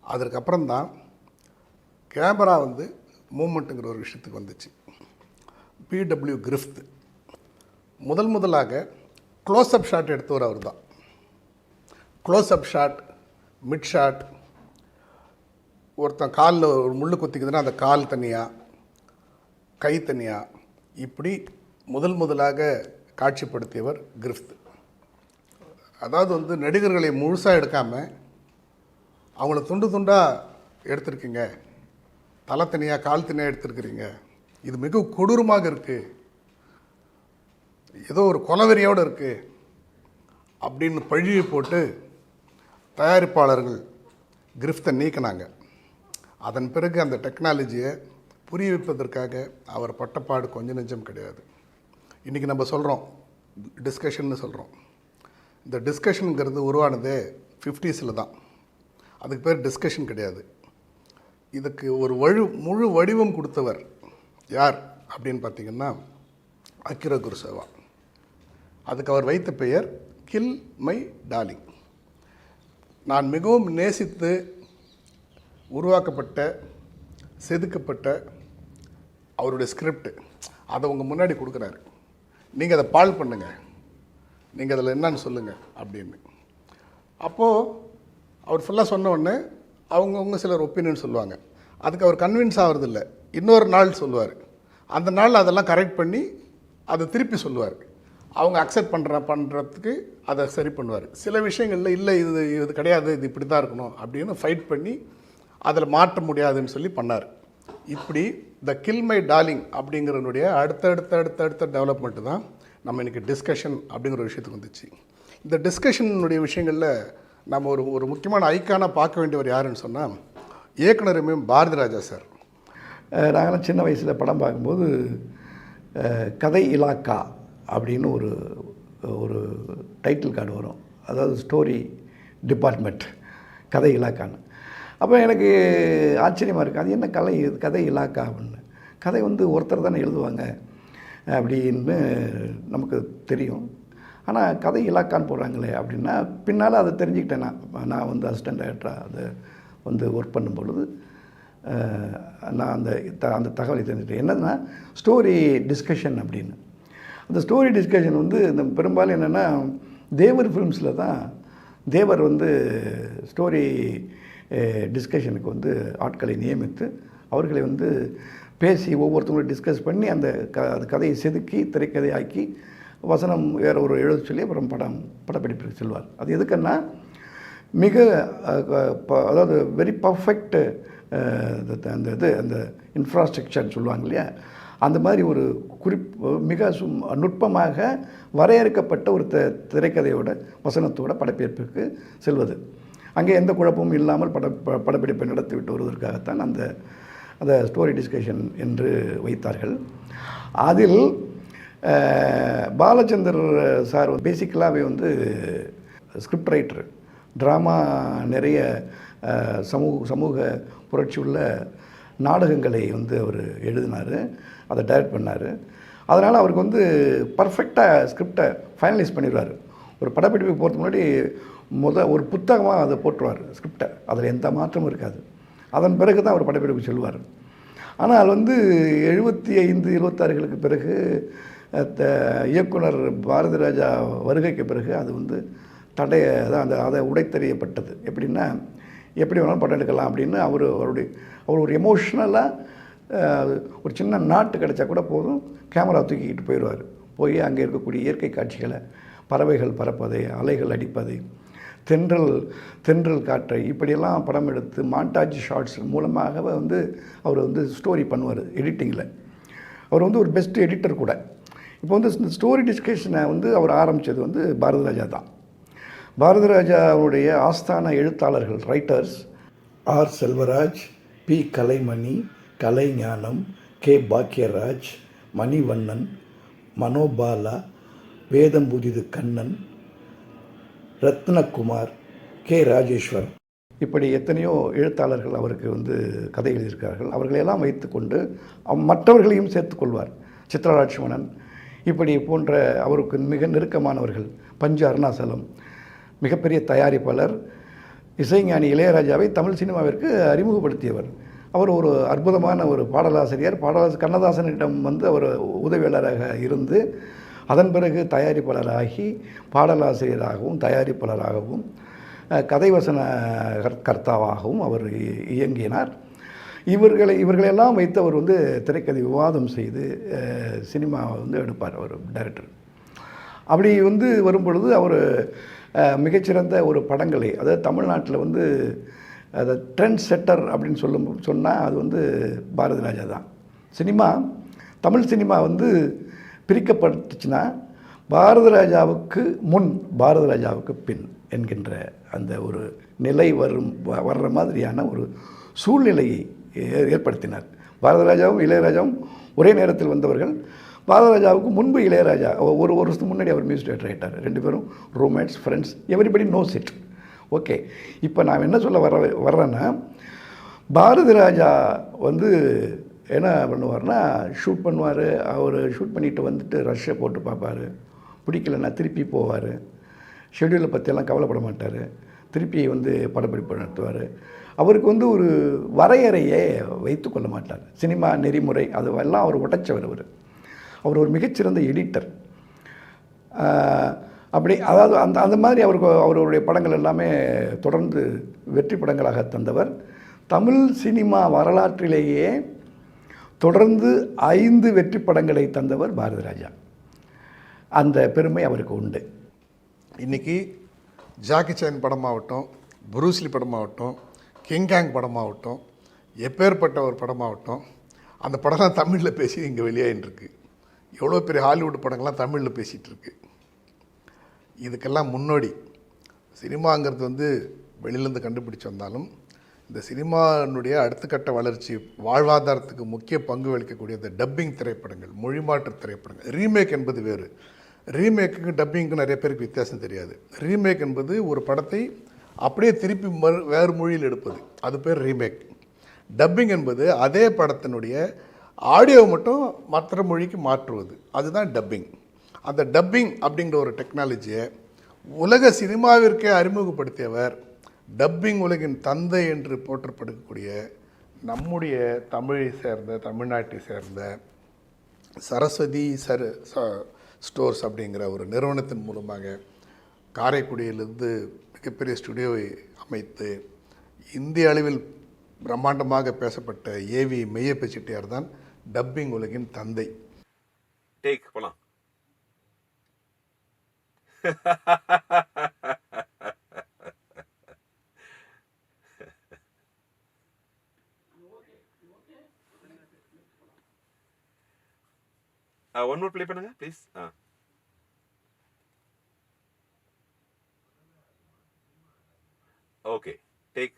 அதற்கப்புறம்தான் கேமரா வந்து மூமெண்ட்டுங்கிற ஒரு விஷயத்துக்கு வந்துச்சு. பிடபிள்யூ கிரிஃப்த் முதலாக க்ளோஸ்அப் ஷாட் எடுத்தவர் அவர் தான். க்ளோஸ்அப் ஷாட், மிட் ஷாட், ஒருத்தன் காலில் ஒரு முள் குத்திக்குதுன்னா அந்த கால் தனியாக, கை தனியாக, இப்படி முதலாக காட்சிப்படுத்தியவர் கிரிஃப்த். அதாவது வந்து நடிகர்களை முழுசாக எடுக்காமல் அவங்கள துண்டு துண்டாக எடுத்திருக்கீங்க, தலை தனியாக கால் தனியாக எடுத்திருக்கிறீங்க, இது மிக கொடூரமாக இருக்குது, ஏதோ ஒரு கொலவெறியோடு இருக்குது அப்படின்னு பழியை போட்டு தயாரிப்பாளர்கள் கிரிஃப்த்தை நீக்கினாங்க. அதன் பிறகு அந்த டெக்னாலஜியை புரிய வைப்பதற்காக அவர் பட்டப்பாடு கொஞ்சம் நெஞ்சம் கிடையாது. இன்றைக்கி நம்ம சொல்கிறோம், டிஸ்கஷன்னு சொல்கிறோம், இந்த டிஸ்கஷனுங்கிறது உருவானதே 50s தான். அதுக்கு பேர் டிஸ்கஷன் கிடையாது. இதுக்கு ஒரு முழு வடிவம் கொடுத்தவர் யார் அப்படின்னு பார்த்தீங்கன்னா அக்கிரா குருசாவா. அதுக்கு அவர் வைத்த பெயர் கில் மை டார்லிங். நான் மிகவும் நேசித்து உருவாக்கப்பட்ட செதுக்கப்பட்ட அவருடைய ஸ்கிரிப்ட் அதை உங்கள் முன்னாடி கொடுக்குறாரு. நீங்கள் அதை பால் பண்ணுங்கள், நீங்கள் அதில் என்னன்னு சொல்லுங்கள் அப்படின்னு. அப்போது அவர் ஃபுல்லாக சொன்ன உடனே அவங்கவுங்க சிலர் ஒப்பீனியன் சொல்லுவாங்க. அதுக்கு அவர் கன்வின்ஸ் ஆகிறதில்ல. இன்னொரு நாள் சொல்லுவார். அந்த நாள் அதெல்லாம் கரெக்ட் பண்ணி அதை திருப்பி சொல்லுவார். அவங்க அக்செப்ட் பண்ணுறதுக்கு அதை சரி பண்ணுவார். சில விஷயங்களில் இல்லை இது கிடையாது, இது இப்படி தான் இருக்கணும் அப்படின்னு ஃபைட் பண்ணி அதில் மாற்ற முடியாதுன்னு சொல்லி பண்ணார். இப்படி த கில் மை டார்லிங் அப்படிங்கிறனுடைய அடுத்த டெவலப்மெண்ட்டு தான் நம்ம இன்றைக்கி டிஸ்கஷன் அப்படிங்கிற ஒரு விஷயத்துக்கு வந்துச்சு. இந்த டிஸ்கஷனுடைய விஷயங்களில் நம்ம ஒரு முக்கியமான ஐக்கானாக பார்க்க வேண்டியவர் யாருன்னு சொன்னால் இயக்குனர் பாரதி ராஜா சார். நாங்களாம் சின்ன வயசில் படம் பார்க்கும்போது கதை இலாக்கா அப்படின்னு ஒரு டைட்டில் கார்டு வரும். அதாவது ஸ்டோரி டிபார்ட்மெண்ட், கதை இலாக்கான்னு. அப்போ எனக்கு ஆச்சரியமாக இருக்குது, அது என்ன கதை இலாக்கா அப்படின்னு. கதை ஒருத்தர் தானே எழுதுவாங்க அப்படின்னு நமக்கு தெரியும். ஆனால் கதை இலாக்கான்னு போடுறாங்களே அப்படின்னா பின்னால் அதை தெரிஞ்சுக்கிட்டேன். நான் அசிஸ்டன்ட் டைரக்டராக அதை ஒர்க் பண்ணும் பொழுது நான் அந்த தகவலை தெரிஞ்சுக்கிட்டேன். என்னதுன்னா ஸ்டோரி டிஸ்கஷன் அப்படின்னு. அந்த ஸ்டோரி டிஸ்கஷன் இந்த பெரும்பாலும் என்னென்னா தேவர் ஃபிலிம்ஸில் தான் தேவர் ஸ்டோரி டிஸ்கஷனுக்கு ஆட்களை நியமித்து அவர்களை பேசி ஒவ்வொருத்தவங்களும் டிஸ்கஸ் பண்ணி அந்த கதையை செதுக்கி திரைக்கதை ஆக்கி வசனம் வேறு ஒரு எழுத சொல்லி அப்புறம் படப்பிடிப்புக்கு செல்வார். அது எதுக்குன்னா மிக அதாவது வெரி பர்ஃபெக்ட் அந்த இன்ஃப்ராஸ்ட்ரக்சர்னு சொல்லுவாங்க இல்லையா, அந்த மாதிரி ஒரு மிக நுட்பமாக வரையறுக்கப்பட்ட ஒரு திரைக்கதையோட வசனத்தோட படப்பிடிப்புக்கு செல்வது. அங்கே எந்த குழப்பமும் இல்லாமல் படப்பிடிப்பை நடத்திவிட்டு வருவதற்காகத்தான் அந்த ஸ்டோரி டிஸ்கஷன் என்று வைத்தார்கள். அதில் பாலச்சந்தர் சார் பேசிக்கலாகவே ஸ்கிரிப்ட் ரைட்டர், ட்ராமா நிறைய சமூக புரட்சி உள்ள நாடகங்களை அவர் எழுதினார், அதை டைரக்ட் பண்ணார். அதனால் அவருக்கு பர்ஃபெக்டாக ஸ்கிரிப்டை ஃபைனலைஸ் பண்ணிடுவார். ஒரு படப்பிடிப்புக்கு போகிறதுக்கு முன்னாடி ஒரு புத்தகமாக அதை போட்டுருவார் ஸ்கிரிப்டை, அதில் எந்த மாற்றமும் இருக்காது. அதன் பிறகு தான் அவர் படப்பிடிப்புக்கு செல்வார். ஆனால் 75-26களுக்கு பிறகு இயக்குனர் பாரதி ராஜா வருகைக்கு பிறகு அது தடையை தான் அதை உடைத்தெறியப்பட்டது. எப்படின்னா எப்படி வேணாலும் படம் எடுக்கலாம் அப்படின்னு அவர் ஒரு எமோஷ்னலாக ஒரு சின்ன நாட்டு கிடைச்சா கூட போதும், கேமரா தூக்கிக்கிட்டு போயிடுவார். போய் அங்கே இருக்கக்கூடிய இயற்கை காட்சிகளை, பறவைகள் பறப்பதை, அலைகள் அடிப்பதை, தென்றல் காற்றை, இப்படியெல்லாம் படம் எடுத்து மாண்டாஜ் ஷார்ட்ஸ் மூலமாக அவர் ஸ்டோரி பண்ணுவார். எடிட்டிங்கில் அவர் ஒரு பெஸ்ட் எடிட்டர் கூட. இப்போ இந்த ஸ்டோரி டிஸ்கஷனை அவர் ஆரம்பித்தது பாரதி ராஜா தான். பாரதி ராஜாவுடைய ஆஸ்தான எழுத்தாளர்கள், writers R Selvaraj, P Kalaimani, Kalaignanam, K Bhagyaraj, Manivannan, Manobala, Vedham Pudhithu Kannan, Rathnakumar, K Rajeshwar, இப்படி எத்தனையோ எழுத்தாளர்கள் அவருக்கு கதை எழுதியிருக்கிறார்கள். அவர்களையெல்லாம் வைத்துக்கொண்டு மற்றவர்களையும் சேர்த்துக்கொள்வார். சித்ரா லட்சுமணன், இப்படி போன்ற அவருக்கு மிக நெருக்கமானவர்கள். பஞ்சு அருணாசலம், மிகப்பெரிய தயாரிப்பாளர், இசைஞானி இளையராஜாவை தமிழ் சினிமாவிற்கு அறிமுகப்படுத்தியவர். அவர் ஒரு அற்புதமான ஒரு பாடலாசிரியர். கண்ணதாசனிடம் அவர் உதவியாளராக இருந்து அதன் பிறகு தயாரிப்பாளராகி பாடலாசிரியராகவும் தயாரிப்பாளராகவும் கதைவசன கர்த்தாவாகவும் அவர் இயங்கினார். இவர்களெல்லாம் வைத்து அவர் திரைக்கதை விவாதம் செய்து சினிமாவை எடுப்பார் அவர் டைரக்டர். அப்படி வரும்பொழுது அவர் மிகச்சிறந்த ஒரு படங்களை, அதாவது தமிழ்நாட்டில் அதை ட்ரெண்ட் செட்டர் அப்படின்னு சொன்னால் அது பாரதி ராஜா தான். தமிழ் சினிமா பிரிக்கப்பட்டுச்சுன்னா பாரதி முன் பாரதி ராஜாவுக்கு பின் என்கின்ற அந்த ஒரு நிலை வர்ற மாதிரியான ஒரு சூழ்நிலையை ஏற்படுத்தினார். பாரதி ராஜாவும் இளையராஜாவும் ஒரே நேரத்தில் வந்தவர்கள். பாரதிராஜாவுக்கு முன்பு இளையராஜா ஒரு வருஷத்துக்கு முன்னாடி அவர் மியூசிக் டைரக்டர் ஆகிட்டார். 2 பேரும் roommates, friends, everybody knows it. Okay, இப்போ நான் என்ன சொல்ல வர்றேன்னா, பாரதிராஜா வந்து என்ன பண்ணுவார்னா, ஷூட் பண்ணுவார். அவர் ஷூட் பண்ணிவிட்டு வந்துட்டு ரஷ்ஷை போட்டு பார்ப்பார். பிடிக்கலன்னா திருப்பி போவார். ஷெட்யூலை பற்றியெல்லாம் கவலைப்பட மாட்டார். திருப்பி வந்து படப்பிடிப்பு நடத்துவார். அவருக்கு வந்து ஒரு வரையறையை வைத்து கொள்ள மாட்டார். சினிமா நெறிமுறை அதுவெல்லாம் அவர் உடைச்சவர். அவர் ஒரு மிகச்சிறந்த எடிட்டர். அப்படி அதாவது அந்த மாதிரி அவருடைய படங்கள் எல்லாமே தொடர்ந்து வெற்றி படங்களாக தந்தவர். தமிழ் சினிமா வரலாற்றிலேயே தொடர்ந்து 5 வெற்றி படங்களை தந்தவர் பாரதிராஜா. அந்த பெருமை அவருக்கு உண்டு. இன்றைக்கி ஜாக்கி சான் படமாகட்டும், புரூஸ்லி படமாகட்டும், கிங்காங் படமாகட்டும், எப்பேற்பட்ட ஒரு படமாகட்டும், அந்த படம்லாம் தமிழில் பேசி இங்கே வெளியாகிட்டுருக்கு. எவ்வளோ பெரிய ஹாலிவுட் படங்கள்லாம் தமிழில் பேசிகிட்ருக்கு. இதுக்கெல்லாம் முன்னோடி சினிமாங்கிறது வந்து வெளியிலேருந்து கண்டுபிடிச்சு வந்தாலும், இந்த சினிமானுடைய அடுத்த கட்ட வளர்ச்சி வாழ்வாதாரத்துக்கு முக்கிய பங்கு வகிக்கக்கூடிய இந்த டப்பிங் திரைப்படங்கள், மொழிமாற்று திரைப்படங்கள். ரீமேக் என்பது வேறு. ரீமேக்குக்கு டப்பிங்க்கு நிறைய பேருக்கு வித்தியாசம் தெரியாது. ரீமேக் என்பது ஒரு படத்தை அப்படியே திருப்பி வேறு மொழியில் எடுப்பது, அது பேர் ரீமேக். டப்பிங் என்பது அதே படத்தினுடைய ஆடியோவை மட்டும் மற்ற மொழிக்கு மாற்றுவது, அதுதான் டப்பிங். அந்த டப்பிங் அப்படிங்கிற ஒரு டெக்னாலஜியை உலக சினிமாவிற்கே அறிமுகப்படுத்தியவர், டப்பிங் உலகின் தந்தை என்று போற்றப்படக்கூடிய நம்முடைய தமிழை சேர்ந்த, தமிழ்நாட்டை சேர்ந்த சரஸ்வதி ஸ்டோர்ஸ் அப்படிங்கிற ஒரு நிறுவனத்தின் மூலமாக காரைக்குடியிலிருந்து மிகப்பெரிய ஸ்டுடியோவை அமைத்து இந்திய அளவில் பிரம்மாண்டமாக பேசப்பட்ட ஏவி மெய்யப்ப செட்டியார் தான் டப்பிங் உலகின் தந்தை. டேக் போலாம். ஒன் மோர் ப்ளே பண்ணுங்க ப்ளீஸ். Okay, take.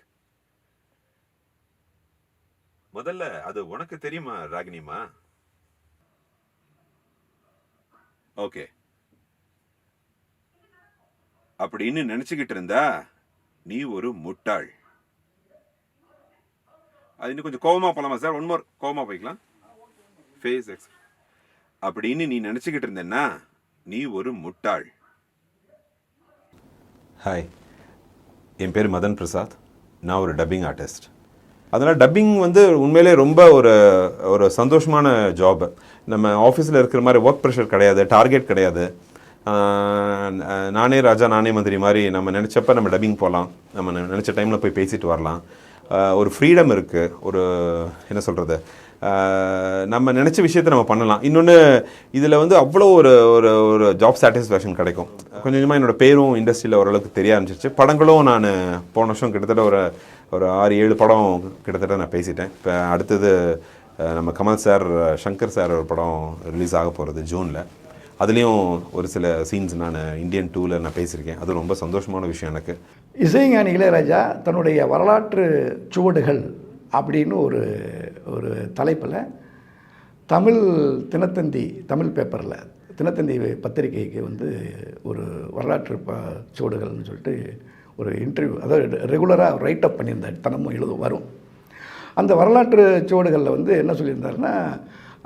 முதல்ல அது உனக்கு தெரியுமா ராகினிமா? ஓகே, அப்படின்னு நினைச்சுக்கிட்டு இருந்தா நீ ஒரு முட்டாள். அது இன்னும் கொஞ்சம் கோவமா போலாமா சார்? ஒன் மோர் கோவமா போய்க்கலாம். ஃபேஸ் எக்ஸ் அப்படின்னு நீ நினைச்சுக்கிட்டு இருந்தேன்னா நீ ஒரு முட்டாள். ஹாய், என் பேர் மதன் பிரசாத். நான் ஒரு டப்பிங் ஆர்டிஸ்ட். அதனால் டப்பிங் வந்து உண்மையிலே ரொம்ப ஒரு சந்தோஷமான ஜாப். நம்ம ஆஃபீஸில் இருக்கிற மாதிரி ஒர்க் ப்ரெஷர் கிடையாது, டார்கெட் கிடையாது. நானே ராஜா நானே மந்திரி மாதிரி நம்ம நினச்சப்ப நம்ம டப்பிங் போகலாம், நம்ம நினச்ச டைமில் போய் பேசிட்டு வரலாம். ஒரு ஃப்ரீடம் இருக்குது. ஒரு என்ன சொல்கிறது, நம்ம நினச்ச விஷயத்தை நம்ம பண்ணலாம். இன்னொன்று இதில் வந்து அவ்வளோ ஒரு ஜாப் சாட்டிஸ்ஃபேக்ஷன் கிடைக்கும். கொஞ்சம் கொஞ்சமாக என்னோடய பேரும் இண்டஸ்ட்ரியில் ஓரளவுக்கு தெரிய ஆரம்பிச்சிருச்சு. படங்களும் நான் போன வருஷம் கிட்டத்தட்ட ஒரு 6-7 படம் கிட்டத்தட்ட நான் பேசிட்டேன். இப்போ அடுத்தது நம்ம கமல் சார், சங்கர் சார் ஒரு படம் ரிலீஸ் ஆக போகிறது ஜூனில். அதுலேயும் ஒரு சில சீன்ஸ் நான் இந்தியன் 2ல் நான் பேசியிருக்கேன். அது ரொம்ப சந்தோஷமான விஷயம் எனக்கு. இசைஞானி இளையராஜா தன்னுடைய வரலாற்று சுவடுகள் அப்படின்னு ஒரு தலைப்பில் தமிழ் தினத்தந்தி, தமிழ் பேப்பரில் தினத்தந்தி பத்திரிகைக்கு வந்து ஒரு வரலாற்று சுவடுகள்னு சொல்லிட்டு ஒரு இன்டர்வியூ, அதாவது ரெகுலராக ரைட்டப் பண்ணியிருந்தார், தினமும் வரும். அந்த வரலாற்று சுவடுகளில் வந்து என்ன சொல்லியிருந்தாருன்னா,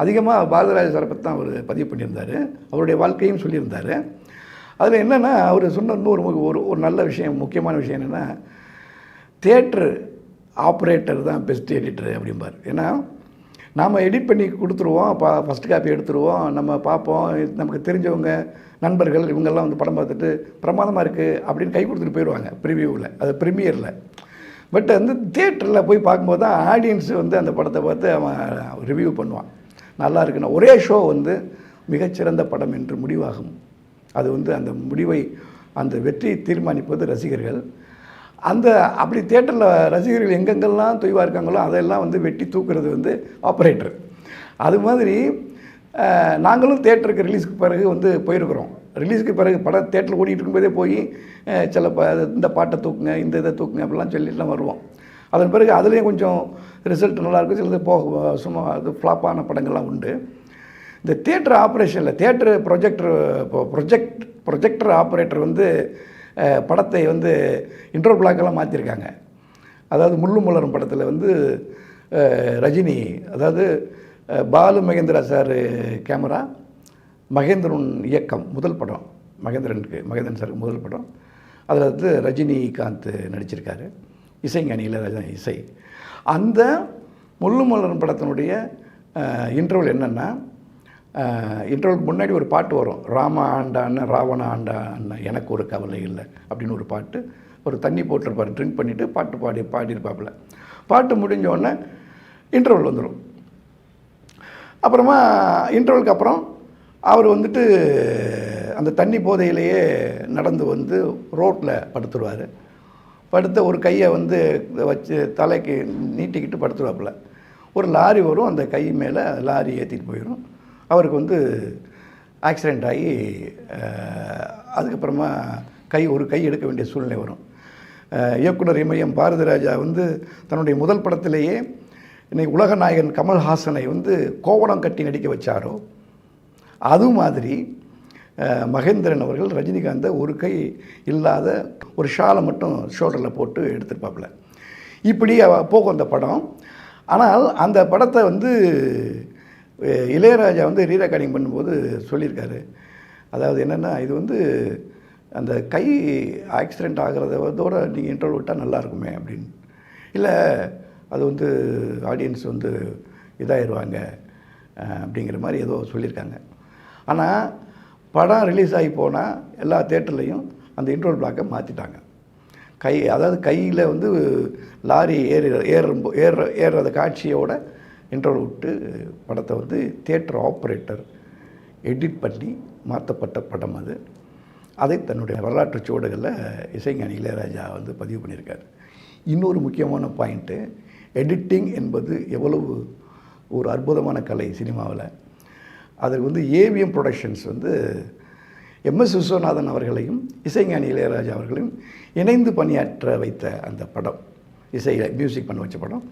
அதிகமாக பாரதிராஜா சாரை பற்றி தான் அவர் பதிவு பண்ணியிருந்தார். அவருடைய வாழ்க்கையும் சொல்லியிருந்தார். அதில் என்னென்னா, அவர் சொன்ன இன்னொரு ஒரு நல்ல விஷயம், முக்கியமான விஷயம் என்னென்னா, தியேட்ரு ஆப்ரேட்டர் தான் பெஸ்ட் எடிட்டர் அப்படிம்பார். ஏன்னா நாம் எடிட் பண்ணி கொடுத்துருவோம், ஃபஸ்ட் காப்பி எடுத்துருவோம், நம்ம பார்ப்போம், நமக்கு தெரிஞ்சவங்க நண்பர்கள் இவங்கெல்லாம் வந்து படம் பார்த்துட்டு பிரமாதமாக இருக்குது அப்படின்னு கை கொடுத்துட்டு போயிடுவாங்க ப்ரிவியூவில், அது ப்ரீமியரில். பட் வந்து தியேட்டரில் போய் பார்க்கும்போது தான் ஆடியன்ஸு வந்து அந்த படத்தை பார்த்து அவன் ரிவ்யூ பண்ணுவான். நல்லா இருக்குன்னா ஒரே ஷோ வந்து மிகச்சிறந்த படம் என்று முடிவாகும். அது வந்து அந்த முடிவை, அந்த வெற்றியை தீர்மானிப்பது ரசிகர்கள். அப்படி தியேட்டரில் ரசிகர்கள் எங்கெங்கெல்லாம் தொய்வாக இருக்காங்களோ அதெல்லாம் வந்து வெட்டி தூக்குறது வந்து ஆப்ரேட்டர். அது மாதிரி நாங்களும் தியேட்டருக்கு ரிலீஸுக்கு பிறகு வந்து போயிருக்கிறோம். ரிலீஸுக்கு பிறகு படம் தியேட்டரில் ஓடிட்டு இருக்கும்போதே போய் சில இந்த பாட்டை தூக்குங்க, இந்த இதை தூக்குங்க அப்படிலாம் சொல்லிட்டுலாம் வருவோம். அதன் பிறகு அதுலேயும் கொஞ்சம் ரிசல்ட் நல்லாயிருக்கும், சிலது சும்மா அது ஃப்ளாப்பான படங்கள்லாம் உண்டு. இந்த தியேட்டர் ஆப்ரேஷனில் தியேட்டர் ப்ரொஜெக்டர் ஆப்ரேட்டர் வந்து படத்தை வந்து இன்ட்ரோ பிளாக்கெல்லாம் மாற்றிருக்காங்க. அதாவது முள்ளும் மலரும் படத்தில் வந்து ரஜினி, அதாவது பாலு மகேந்திரா சார் கேமரா, மகேந்திரன் இயக்கம், முதல் படம் மகேந்திரன் சாருக்கு முதல் படம். அதில் வந்து ரஜினிகாந்த் நடிச்சிருக்காரு, இசைஞானி இளையராஜா இசை. அந்த முள்ளும் மலரும் படத்தினுடைய இன்டர்வல் என்னென்னா, இன்டர்வலுக்கு முன்னாடி ஒரு பாட்டு வரும், ராம ஆண்டான்னு ராவண ஆண்டான்னு எனக்கு ஒரு கவலை இல்லை அப்படின்னு ஒரு பாட்டு. ஒரு தண்ணி போட்டிருப்பார், ட்ரிங்க் பண்ணிவிட்டு பாட்டு பாடியிருப்பாப்புல. பாட்டு முடிஞ்சோடனே இன்டர்வல் வந்துடும். அப்புறமா இன்டர்வலுக்கு அப்புறம் அவர் வந்துட்டு அந்த தண்ணி போதையிலேயே நடந்து வந்து ரோட்டில் படுத்துருவார். படுத்த ஒரு கையை வந்து வச்சு தலைக்கு நீட்டிக்கிட்டு படுத்துருவாப்புல. ஒரு லாரி வரும், அந்த கை மேலே லாரி ஏற்றிட்டு போயிடும். அவருக்கு வந்து ஆக்சிடெண்ட் ஆகி அதுக்கப்புறமா ஒரு கை எடுக்க வேண்டிய சூழ்நிலை வரும். இயக்குனர் இமயம் பாரதிராஜா வந்து தன்னுடைய முதல் படத்திலேயே இன்னைக்கு உலக நாயகன் கமல்ஹாசனை வந்து கோவணம் கட்டி நடிக்க வச்சாரோ, அது மாதிரி மகேந்திரன் அவர்கள் ரஜினிகாந்தை ஒரு கை இல்லாத ஒரு ஷாலை மட்டும் ஷோல்டரில் போட்டு எடுத்துருப்பாப்புல. இப்படி போகும் அந்த படம். ஆனால் அந்த படத்தை வந்து இளையராஜா வந்து ரீரெக்கார்டிங் பண்ணும்போது சொல்லியிருக்காரு. அதாவது என்னென்னா, இது வந்து அந்த கை ஆக்சிடெண்ட் ஆகிறதோட நீங்கள் இன்டர்வல் விட்டால் நல்லாயிருக்குமே அப்படின்னு. இல்லை, அது வந்து ஆடியன்ஸ் வந்து இதாகிடுவாங்க அப்படிங்கிற மாதிரி ஏதோ சொல்லியிருக்காங்க. ஆனால் படம் ரிலீஸ் ஆகி போனால் எல்லா தேட்டர்லேயும் அந்த இன்டர்வல் பிளாக்கை மாற்றிட்டாங்க. அதாவது கையில் வந்து லாரி ஏறுற காட்சியோட இன்டர்வல் விட்டு படத்தை வந்து தியேட்டர் ஆப்ரேட்டர் எடிட் பண்ணி மாற்றப்பட்ட படம் அது. அதை தன்னுடைய வரலாற்று சுவடுகளில் இசைஞானி இளையராஜா வந்து பதிவு பண்ணியிருக்காரு. இன்னொரு முக்கியமான பாயிண்ட்டு, எடிட்டிங் என்பது எவ்வளவு ஒரு அற்புதமான கலை சினிமாவில். அதுக்கு வந்து ஏவிஎம் ப்ரொடக்ஷன்ஸ் வந்து எம்எஸ் விஸ்வநாதன் அவர்களையும் இசைஞானி இளையராஜா அவர்களையும் இணைந்து பணியாற்ற வைத்த அந்த படம், இசையில் மியூசிக் பண்ண வச்ச படம்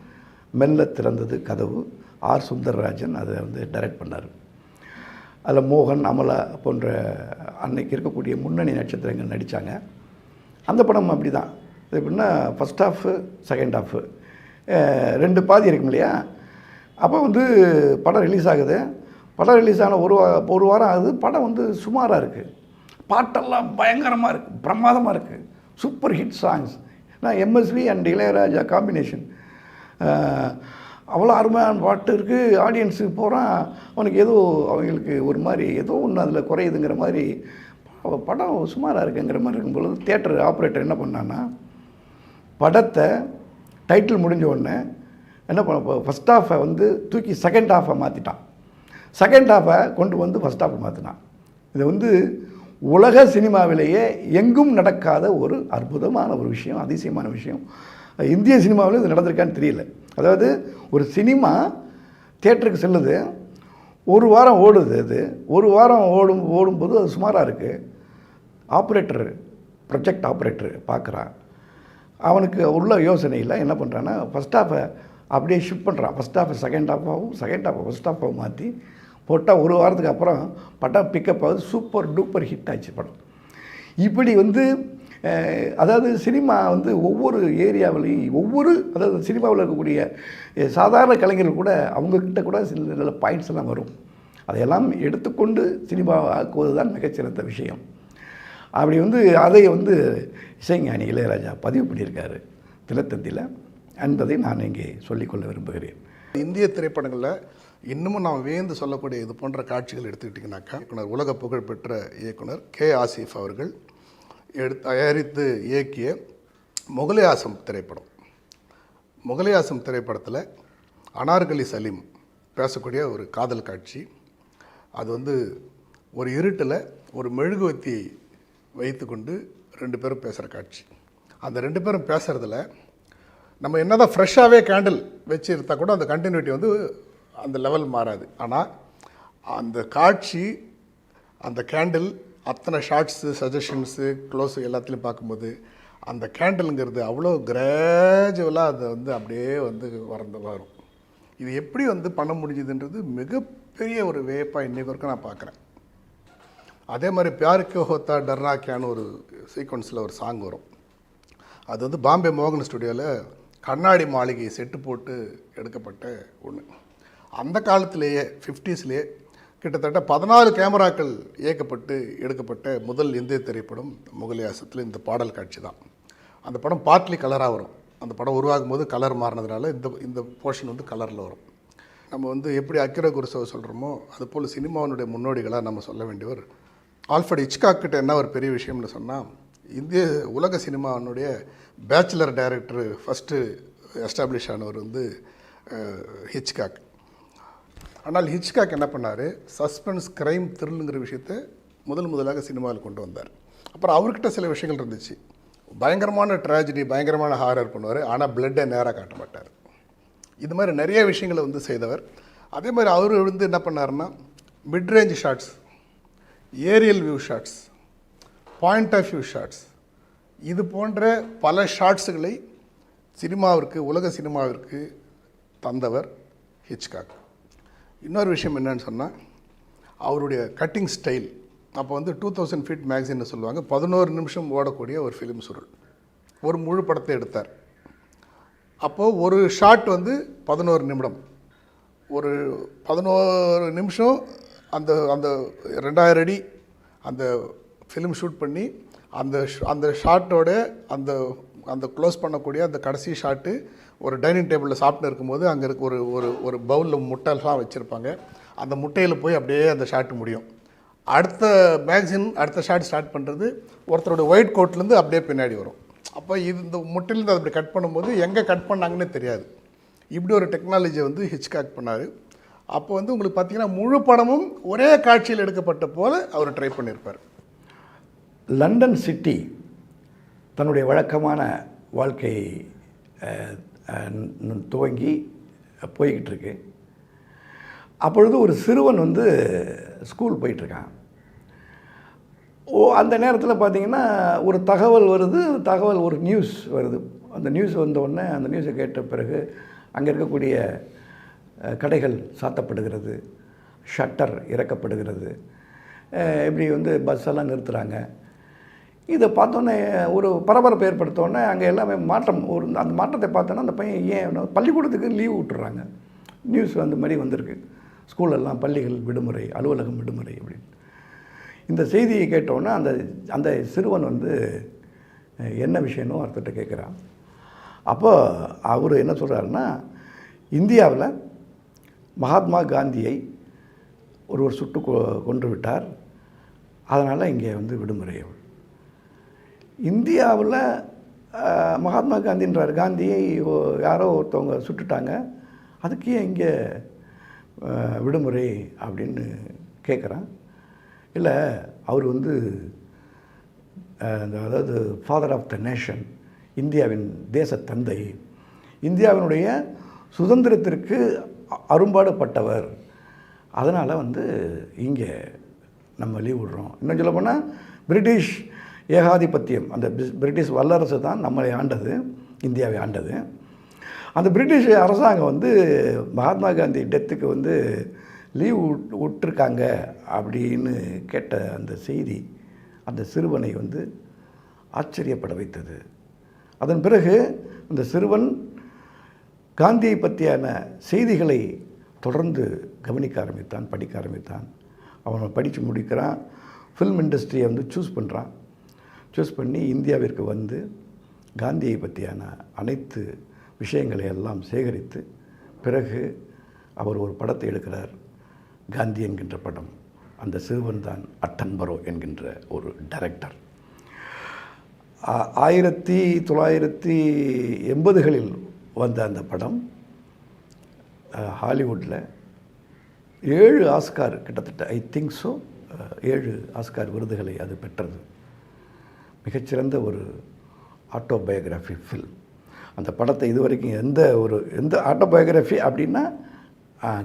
மெல்ல திறந்தது கதவு. ஆர் சுந்தரராஜன் அதை வந்து டைரக்ட் பண்ணார். அதில் மோகன், அமலா போன்ற அன்னைக்கு இருக்கக்கூடிய முன்னணி நட்சத்திரங்கள் நடித்தாங்க. அந்த படம் அப்படி தான். இது எப்படின்னா, ஃபஸ்ட் ஹாஃபு செகண்ட் ஹாஃபு ரெண்டு பாதி இருக்கும் இல்லையா. அப்போ வந்து படம் ரிலீஸ் ஆகுது. படம் ரிலீஸ் ஆன ஒரு வாரம் ஆகுது. படம் வந்து சுமாராக இருக்குது. பாட்டெல்லாம் பயங்கரமாக இருக்குது, பிரமாதமாக இருக்குது, சூப்பர் ஹிட் சாங்ஸ். நான் எம்எஸ்வி அண்ட் இளையராஜா காம்பினேஷன், அவ்வளோ அருமையான பாட்டு இருக்குது. ஆடியன்ஸுக்கு போகிறான், அவனுக்கு ஏதோ அவங்களுக்கு ஒரு மாதிரி ஏதோ ஒன்று அதில் குறையுதுங்கிற மாதிரி, படம் சுமாராக இருக்குங்கிற மாதிரி இருக்கும்பொழுது தியேட்டர் ஆப்ரேட்டர் என்ன பண்ணான்னா, படத்தை டைட்டில் முடிஞ்ச உடனே என்ன பண்ண, ஃபஸ்ட் ஹாஃபை வந்து தூக்கி செகண்ட் ஹாஃபை மாற்றிட்டான். செகண்ட் ஹாஃபை கொண்டு வந்து ஃபஸ்ட் ஹாஃபை மாற்றினான். இது வந்து உலக சினிமாவிலேயே எங்கும் நடக்காத ஒரு அற்புதமான ஒரு விஷயம், அதிசயமான விஷயம். இந்திய சினிமாவில் இது நடந்திருக்கான்னு தெரியல. அதாவது ஒரு சினிமா தியேட்டருக்கு செல்லுது, ஒரு வாரம் ஓடுது. அது ஒரு வாரம் ஓடும்போது அது சுமாராக இருக்குது. ப்ரொஜெக்ட் ஆப்ரேட்டர் பார்க்குறான். அவனுக்கு உள்ள யோசனையில் என்ன பண்ணுறான்னா, ஃபஸ்ட் ஹாஃபை அப்படியே ஷிஃப்ட் பண்ணுறான். ஃபஸ்ட் ஹாஃபை செகண்ட் ஹாஃபாகவும் செகண்ட் ஹாஃபை ஃபஸ்ட் ஹாஃபாகவும் மாற்றி போட்டால் ஒரு வாரத்துக்கு அப்புறம் படம் பிக்கப் ஆகுது. சூப்பர் டூப்பர் ஹிட் ஆச்சு படம். இப்படி வந்து அதாவது சினிமா வந்து ஒவ்வொரு ஏரியாவிலையும் அதாவது சினிமாவில் இருக்கக்கூடிய சாதாரண கலைஞர்கள் கூட அவங்கக்கிட்ட கூட சில நல்ல பாயிண்ட்ஸ் எல்லாம் வரும். அதையெல்லாம் எடுத்துக்கொண்டு சினிமா ஆக்குவது தான் மிகச்சிறந்த விஷயம். அப்படி வந்து அதை வந்து இசைஞானி இளையராஜா பதிவு பண்ணியிருக்காரு தினத்தந்தியில் என்பதை நான் இங்கே சொல்லிக்கொள்ள விரும்புகிறேன். இந்திய திரைப்படங்களில் இன்னமும் நாம் வேந்து சொல்லக்கூடிய இது போன்ற காட்சிகள் எடுத்துக்கிட்டிங்கனாக்கா, இயக்குனர் உலக புகழ்பெற்ற இயக்குனர் கே ஆசிஃப் அவர்கள் தயாரித்து இயக்கிய முகலியாசம் திரைப்படம். முகலியாசம் திரைப்படத்தில் அனார்கலி சலீம் பேசக்கூடிய ஒரு காதல் காட்சி. அது வந்து ஒரு இருட்டில் ஒரு மெழுகுவத்தியை வைத்து கொண்டு ரெண்டு பேரும் பேசுகிற காட்சி. அந்த ரெண்டு பேரும் பேசுகிறதுல நம்ம என்ன தான் ஃப்ரெஷ்ஷாகவே கேண்டில் வச்சு இருந்தால் கூட அந்த கண்டினியூட்டி வந்து அந்த லெவல் மாறாது. ஆனால் அந்த காட்சி, அந்த கேண்டில், அத்தனை ஷார்ட்ஸு, சஜஷன்ஸு, க்ளோஸு எல்லாத்துலேயும் பார்க்கும்போது அந்த கேண்டிலுங்கிறது அவ்வளோ கிராஜுவலாக அதை வந்து அப்படியே வந்து வரும். இது எப்படி வந்து பண்ண முடிஞ்சுதுன்றது மிக மிகப்பெரிய ஒரு வியப்பாக இன்றைக்கு வரைக்கும் நான் பார்க்குறேன். அதே மாதிரி பியார் கே ஹோத்தா டர்னா கியான்னு ஒரு சீக்வன்ஸில் ஒரு சாங் வரும். அது வந்து பாம்பே மோகன் ஸ்டுடியோவில் கண்ணாடி மாளிகை செட்டு போட்டு எடுக்கப்பட்ட ஒன்று. அந்த காலத்திலேயே 50ஸ்லேயே கிட்டத்தட்ட 14 கேமராக்கள் இயக்கப்பட்டு எடுக்கப்பட்ட முதல் இந்திய திரைப்படம் முகலியாசத்தில் இந்த பாடல் காட்சி தான். அந்த படம் பார்ட்லி கலராக வரும். அந்த படம் உருவாகும் போது கலர் மாறினதுனால இந்த போர்ஷன் வந்து கலரில் வரும். நம்ம வந்து எப்படி அக்கிரா குருசோவை சொல்கிறோமோ அதுபோல் சினிமாவினுடைய முன்னோடிகளாக நம்ம சொல்ல வேண்டியவர் ஆல்ஃபர்ட் ஹிச்காக் கிட்ட என்ன ஒரு பெரிய விஷயம்னு சொன்னால், இந்திய உலக சினிமாவினுடைய பேச்சுலர் டைரக்டர் ஃபஸ்ட்டு எஸ்டாப்ளிஷ் ஆனவர் வந்து ஹிச்காக். ஆனால் ஹிச்காக் என்ன பண்ணார், சஸ்பென்ஸ் கிரைம் த்ரில்லுங்கிற விஷயத்தை முதலாக சினிமாவில் கொண்டு வந்தார். அப்புறம் அவர்கிட்ட சில விஷயங்கள் இருந்துச்சு. பயங்கரமான ட்ராஜடி, பயங்கரமான ஹாரர் பண்ணுவார், ஆனால் பிளட்டை நேராக காட்ட மாட்டார். இது மாதிரி நிறைய விஷயங்களை வந்து செய்தவர். அதே மாதிரி அவர் வந்து என்ன பண்ணாருன்னா, midrange shots, aerial view shots, point of view shots, இது போன்ற பல ஷாட்ஸுகளை சினிமாவிற்கு, உலக சினிமாவிற்கு தந்தவர் ஹிச்காக். இன்னொரு விஷயம் என்னன்னு சொன்னால், அவருடைய கட்டிங் ஸ்டைல். அப்போ வந்து 2000 ஃபீட் மேக்சின்னு சொல்லுவாங்க, 11 நிமிஷம் ஓடக்கூடிய ஒரு ஃபிலிம் சுருள், ஒரு முழு படத்தை எடுத்தார். அப்போது ஒரு ஷாட் வந்து 11 நிமிடம், ஒரு 11 நிமிஷம் அந்த அந்த 2000 அடி அந்த ஃபிலிம் ஷூட் பண்ணி அந்த ஷாட்டோட அந்த அந்த க்ளோஸ் பண்ணக்கூடிய அந்த கடைசி ஷாட்டு ஒரு டைனிங் டேபிளில் சாப்பிட்டு இருக்கும்போது அங்கே இருக்க ஒரு ஒரு ஒரு பவுலில் முட்டைலாம் வச்சுருப்பாங்க. அந்த முட்டையில் போய் அப்படியே அந்த ஷாட்டு முடியும். அடுத்த மேக்சின் அடுத்த ஷாட் ஸ்டார்ட் பண்ணுறது ஒருத்தரோட ஒயிட் கோட்லேருந்து அப்படியே பின்னாடி வரும். அப்போ இந்த முட்டையிலேருந்து அதை அப்படி கட் பண்ணும்போது எங்கே கட் பண்ணாங்கன்னே தெரியாது. இப்படி ஒரு டெக்னாலஜியை வந்து ஹிச்காக் பண்ணார். அப்போ வந்து உங்களுக்கு பார்த்திங்கன்னா முழு படமும் ஒரே காட்சியில் எடுக்கப்பட்ட போல அவர் ட்ரை பண்ணியிருப்பார். லண்டன் சிட்டி தன்னுடைய வழக்கமான வாழ்க்கை துவங்கி போய்கிட்டு இருக்கு. அப்பொழுது ஒரு சிறுவன் வந்து ஸ்கூல் போயிட்டுருக்கான். அந்த நேரத்தில் பார்த்திங்கன்னா ஒரு தகவல் வருது, ஒரு நியூஸ் வருது. அந்த நியூஸ் வந்தவுடனே அந்த நியூஸை கேட்ட பிறகு அங்கே இருக்கக்கூடிய கடைகள் சாத்தப்படுகிறது, ஷட்டர் இறக்கப்படுகிறது, இப்படி வந்து பஸ்ஸெல்லாம் நிறுத்துகிறாங்க. இதை பார்த்தோன்னே ஒரு பரபரப்பு ஏற்படுத்தோடனே அங்கே எல்லாமே மாற்றம், அந்த மாற்றத்தை பார்த்தோன்னா அந்த பையன் ஏன் பள்ளிக்கூடத்துக்கு லீவ் விட்டுறாங்க. நியூஸ் அந்த மாதிரி வந்திருக்கு, ஸ்கூலெல்லாம் பள்ளிகள் விடுமுறை, அலுவலகம் விடுமுறை அப்படின்னு. இந்த செய்தியை கேட்டோன்னே அந்த சிறுவன் வந்து என்ன விஷயமோ ஒருத்தர்கிட்ட கேட்குறான். அப்போ அவர் என்ன சொல்கிறாருன்னா, இந்தியாவில் மகாத்மா காந்தியை ஒருவர் சுட்டு கொன்று விட்டார், அதனால் இங்கே வந்து விடுமுறை. இந்தியாவில் மகாத்மா காந்தின்றார், காந்தியை யாரோ ஒருத்தவங்க சுட்டுட்டாங்க, அதுக்கு ஏன் இங்கே விடுமுறை அப்படின்னு கேட்குறான். இல்லை, அவர் வந்து அதாவது ஃபாதர் ஆஃப் த நேஷன், இந்தியாவின் தேசத்தந்தை, இந்தியாவினுடைய சுதந்திரத்திற்கு அரும்பாடுபட்டவர், அதனால் வந்து இங்கே நம்ம லீவ் விடுறோம். இன்னும் சொல்ல போனால் பிரிட்டிஷ் ஏகாதிபத்தியம், அந்த பிரிட்டிஷ் வல்லரசு தான் நம்மளை ஆண்டது, இந்தியாவை ஆண்டது. அந்த பிரிட்டிஷ் அரசாங்கம் வந்து மகாத்மா காந்தி டெத்துக்கு வந்து லீவ் விட்டுருக்காங்க அப்படின்னு கேட்ட அந்த செய்தி அந்த சிறுவனை வந்து ஆச்சரியப்பட வைத்தது. அதன் பிறகு அந்த சிறுவன் காந்தியை பற்றியான செய்திகளை தொடர்ந்து கவனிக்க ஆரம்பித்தான், படிக்க ஆரம்பித்தான். அவனை படித்து முடிக்கிறான், ஃபில்ம் இண்டஸ்ட்ரியை வந்து சூஸ் பண்ணி இந்தியாவிற்கு வந்து காந்தியை பற்றியான அனைத்து விஷயங்களை எல்லாம் சேகரித்து பிறகு அவர் ஒரு படத்தை எடுக்கிறார், காந்தி என்கின்ற படம். அந்த சிறுவன் தான் அட்டன்பரோ என்கின்ற ஒரு டைரக்டர். 1980களில் வந்த அந்த படம் ஹாலிவுட்டில் 7 ஆஸ்கார் கிட்டத்தட்ட, ஐ திங்க் ஸோ 7 ஆஸ்கார் விருதுகளை அது பெற்றது. மிகச்சிறந்த ஒரு ஆட்டோபயோகிராஃபி ஃபில்ம். அந்த படத்தை இதுவரைக்கும் எந்த ஆட்டோபயோகிராஃபி அப்படின்னா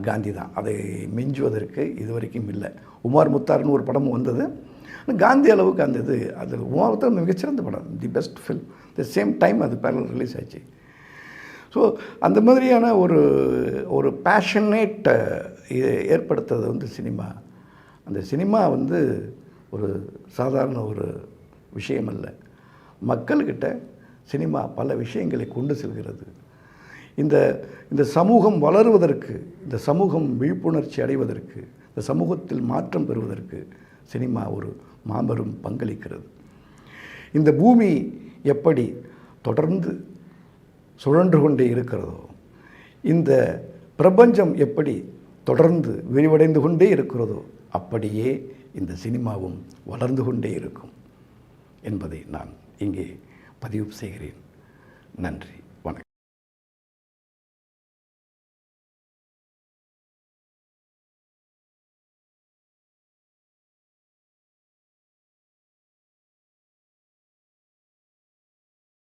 காந்தி தான், அதை மிஞ்சுவதற்கு இதுவரைக்கும் இல்லை. உமார் முத்தார்னு ஒரு படமும் வந்தது, காந்தி அளவுக்கு அந்த அது உமார் முத்தார் மிகச்சிறந்த படம், the best film. The same time அது பேரல் ரிலீஸ் ஆச்சு. ஸோ அந்த மாதிரியான ஒரு பேஷனேட் ஏற்படுத்துறது வந்து சினிமா. அந்த சினிமா வந்து ஒரு சாதாரண ஒரு விஷயம் அல்ல. மக்கள்கிட்ட சினிமா பல விஷயங்களை கொண்டு செல்கிறது. இந்த சமூகம் வளருவதற்கு, இந்த சமூகம் விழிப்புணர்ச்சி அடைவதற்கு, இந்த சமூகத்தில் மாற்றம் பெறுவதற்கு சினிமா ஒரு மாபெரும் பங்களிக்கிறது. இந்த பூமி எப்படி தொடர்ந்து சுழன்று கொண்டே இருக்கிறதோ, இந்த பிரபஞ்சம் எப்படி தொடர்ந்து விரிவடைந்து கொண்டே இருக்கிறதோ, அப்படியே இந்த சினிமாவும் வளர்ந்து கொண்டே இருக்கும் என்பதை நான் இங்கே பதிவு செய்கிறேன். நன்றி.